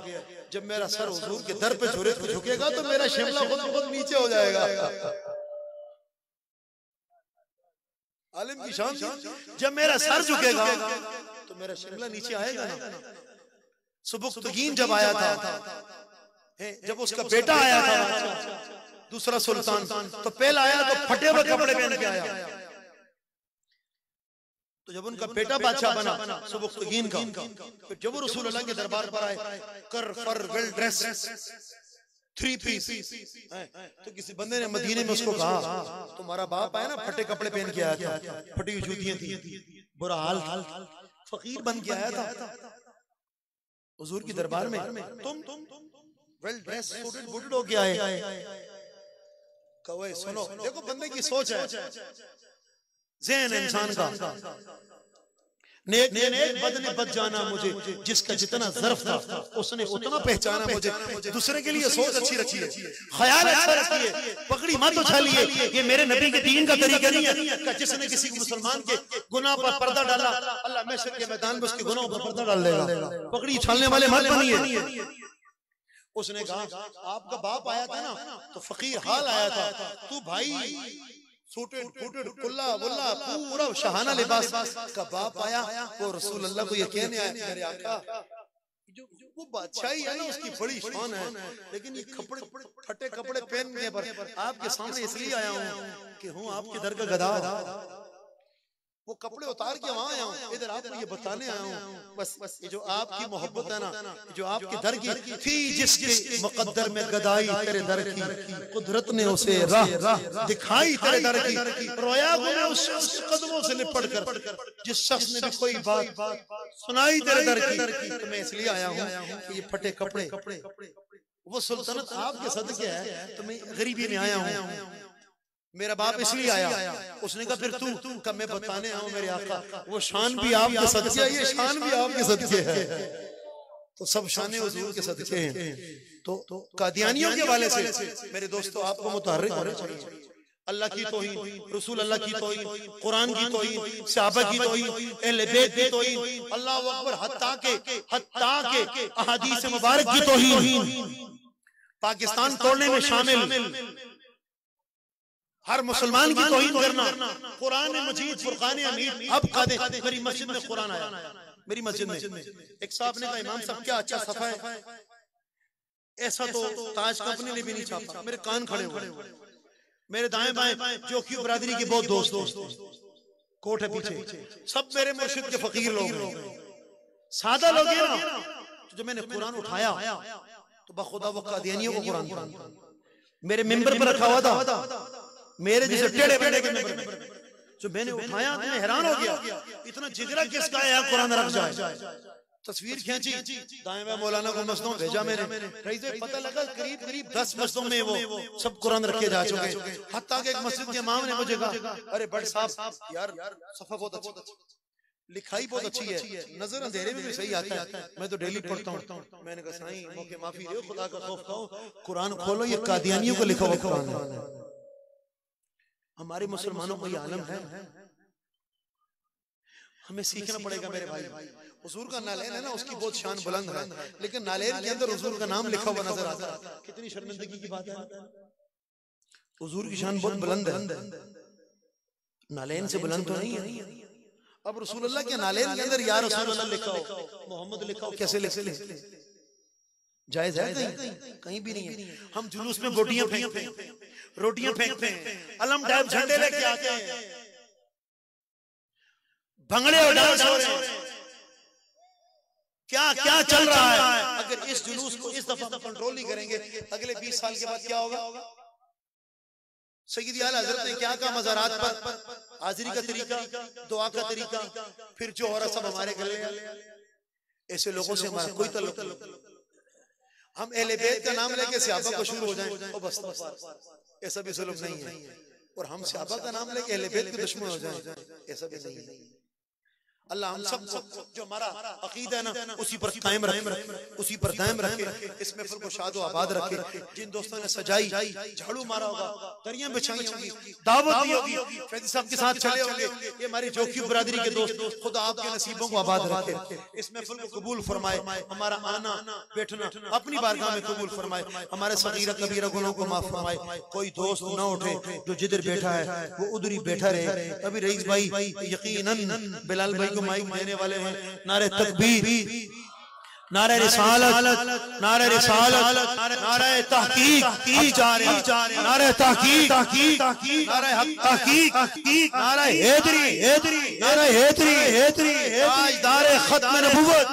जब मेरा सर हुजूर के दर पे झुकेगा तो मेरा शिमला खुद नीचे हो जाएगा। आलिम की शान, जब मेरा सर झुकेगा तो मेरा शिमला नीचे आएगा ना। सुबुक्तगीन जब आया था, जब उसका बेटा आया था दूसरा सुल्तान, तो पहला आया तो फटे हुए कपड़े पहन के आया, तो जब उनका बेटा बादशाह बना सुबुक्तगीन का, फिर जब वो रसूल अल्लाह के दरबार पर आए, कर फर वेल ड्रेस 3 पीस, तो किसी बंदे ने मदीने में उसको कहा तुम्हारा बाप आया ना फटे कपड़े पहन के आया था, फटी हुई जूतियां थी, बुरा हाल, फकीर बन के आया था हुजूर के दरबार में, तुम वेल ड्रेस सूटेड बूटेड होके आए। कहे सुनो, देखो बंदे की सोच है, ज़हन इंसान का, नेक बद ने बच जाना मुझे, जिसका जितना ज़र्फ था उसने उतना पहचाना मुझे। दूसरे के लिए सोच अच्छी रखी है, ख्याल अच्छा रखिए, पकड़ी मत उछालिए, ये मेरे नबी के दीन का तरीका नहीं है। जिसने किसी मुसलमान के गुनाह पर पर्दा डाला, अल्लाह महशर के मैदान में उसके गुनाहों पर पर्दा डाल देगा। पकड़ी उछालने वाले मत बनिए। उसने कहा आपका बाप आया था ना तो फकीर हाल आया था, तू भाई सूटेड फूटेड कुल्ला वुल्ला पूरा शहाना लिबास का बाप आया, वो रसूल अल्लाह को ये कहने आया मेरे आका, जो वो बादशाही है ना उसकी बड़ी शान है, लेकिन ये कपड़े फटे कपड़े पहनने पर आपके सामने इसलिए आया हूँ कि हूँ आपके दर का गधा, वो कपड़े उतार के वहां आया हूँ, इधर आपको ये बताने आया हूँ। बस ये जो आपकी मोहब्बत है ना, जो आपके दर की थी, जिसके मुकद्दर में गदाई तेरे दर की, कुदरत ने उसे राह दिखाई तेरे दर की, रोया मैं उस कदमों से लिपट कर, जिस शख्स ने भी कोई बात सुनाई तेरे दर की, तो मैं इसलिए आया हूँ कि ये फटे कपड़े, वो सुल्तानत आपके सदके है, तो मैं गरीबी में आया हूँ, मेरा बाप इसलिए आया। उसने कहा फिर तू कब मैं बताने आऊं मेरे आका, वो शान भी आपके सदके है, ये शान भी आपके सदके है, तो सब शान हुजूर के सदके हैं। तो कादियानियों के हवाले से मेरे दोस्तों आपको मुतहर्रिक होना चाहिए। अल्लाह की तौहीन, रसूल अल्लाह की तौहीन, कुरान की तौहीन, सहाबा की तौहीन, अहले बैत की तौहीन, अल्लाहु अकबर, हत्ता के अहादीस मुबारक की तौहीन, पाकिस्तान तोड़ने में शामिल हर मुसलमान की तौहीन करना, कुरान मजीद, फुरकान हमीद। अब कादे मेरी मस्जिद में कुरान आया, मेरी मस्जिद में एक साहब ने कहा, इमाम साहब क्या अच्छा सफा है, ऐसा तो ताज कंपनी ने भी नहीं छापा। मेरे कान खड़े हुए, मेरे दाएं बाएं जो की बरादरी के बहुत दोस्त, कोट है पीछे, सब मेरे मुर्शिद के फकीर लोग, सादा लोग हैं ना। जो मैंने कुरान उठाया तो बखुदा वो कादियानियों को कुरान मेरे मिंबर पर रखा हुआ था, मेरे जैसे टेढ़े बेड़े के मिंबर पर जो मैंने उठाया तो मैं हैरान हो गया, इतना जिगरा किसका है यहाँ कुरान रख जाए। तस्वीर खींची, दाएं बाएं मौलाना को मस्जिदों में भेजा मैंने, पता लगा करीब 10 मस्जिदों में वो सब कुरान रखे जा चुके। हत्ता कि एक मस्जिद के इमाम ने मुझे कहा, अरे बट साहब यार सफा बहुत अच्छा, लिखाई बहुत अच्छी है, नजर अंधेरे में भी सही आता है, मैं तो डेली पढ़ता हूँ। मैंने कहा साईं मौके माफी दो, खुदा का खौफ खाओ, कुरान खोलो, ये कादियानियों को लिखा हुआ कुरान है। हमारे मुसलमानों को ये आलम है, हमें सीखना पड़ेगा मेरे भाई। हुजूर का नालेन है ना, उसकी बहुत शान बुलंद है, लेकिन नालेन के अंदर हुजूर का नाम लिखा हुआ नजर आता है, कितनी शर्मिंदगी की बात है। हुजूर की शान बहुत बुलंद है, नालेन से बुलंद तो नहीं है। अब रसूलुल्लाह के नालेन के अंदर या रसूलुल्लाह लिखा हो, मोहम्मद लिखा हो, कैसे लिख ले? जायज है? कहीं भी नहीं है। हम जुलूस में रोटियां फेंकते हैं, अलम टाइप झंडे लेके आते हैं, भंगड़े और डांस हो रहे हैं, क्या क्या चल रहा है। अगर इस जुलूस को इस दफा कंट्रोल नहीं करेंगे, अगले 20 साल के बाद क्या होगा? सैयदी आला हजरत ने क्या कहा, मज़ारात पर हाजिरी का तरीका, दुआ का तरीका, फिर जो हो रहा सब हमारे गले। ऐसे लोगों से हमारा कोई ताल्लुक नहीं। हम अहले बैत का नाम लेके सहाबा को शुरू हो जाएं और बस ऐसा भी जुल्म नहीं है, और हम सहाबा का नाम लेके अहले बैत के दुश्मन हो जाएं, ऐसा भी नहीं है। अल्लाह हम सब जो हमारा अकीदा है ना, उसी पर कायम रखे, उसी पर दायम रखे, इस महफिल को शाद और आबाद रखे। जिन दोस्तों ने सजाई, झाड़ू मारा होगा, दरियां बिछाई होंगी, दावत दी होगी, फैजी साहब के साथ चले होंगे, ये हमारी जोखी बरादरी के दोस्त, खुदा आपके नसीबों को आबाद रखे, इस महफिल को कबूल फरमाए, हमारा आना बैठना अपनी बारगाह में कबूल फरमाए, हमारे सगीरा कबीरा गुनाहों को माफ फरमाए। कोई दोस्त न उठे जो जिधर बैठा है वो उधर ही बैठा रहे। अभी रईस भाई यकीनन बिलाल भाई को माइक देने वाले हैं। नारे तकबीर, नारे रिसालत, नारे रिसालत, नारे तहकीक, नारे तहकीक, नारे तहकीक, नारे हैदरी, नारे हैदरी, ताजदार खत्म नबुव्वत।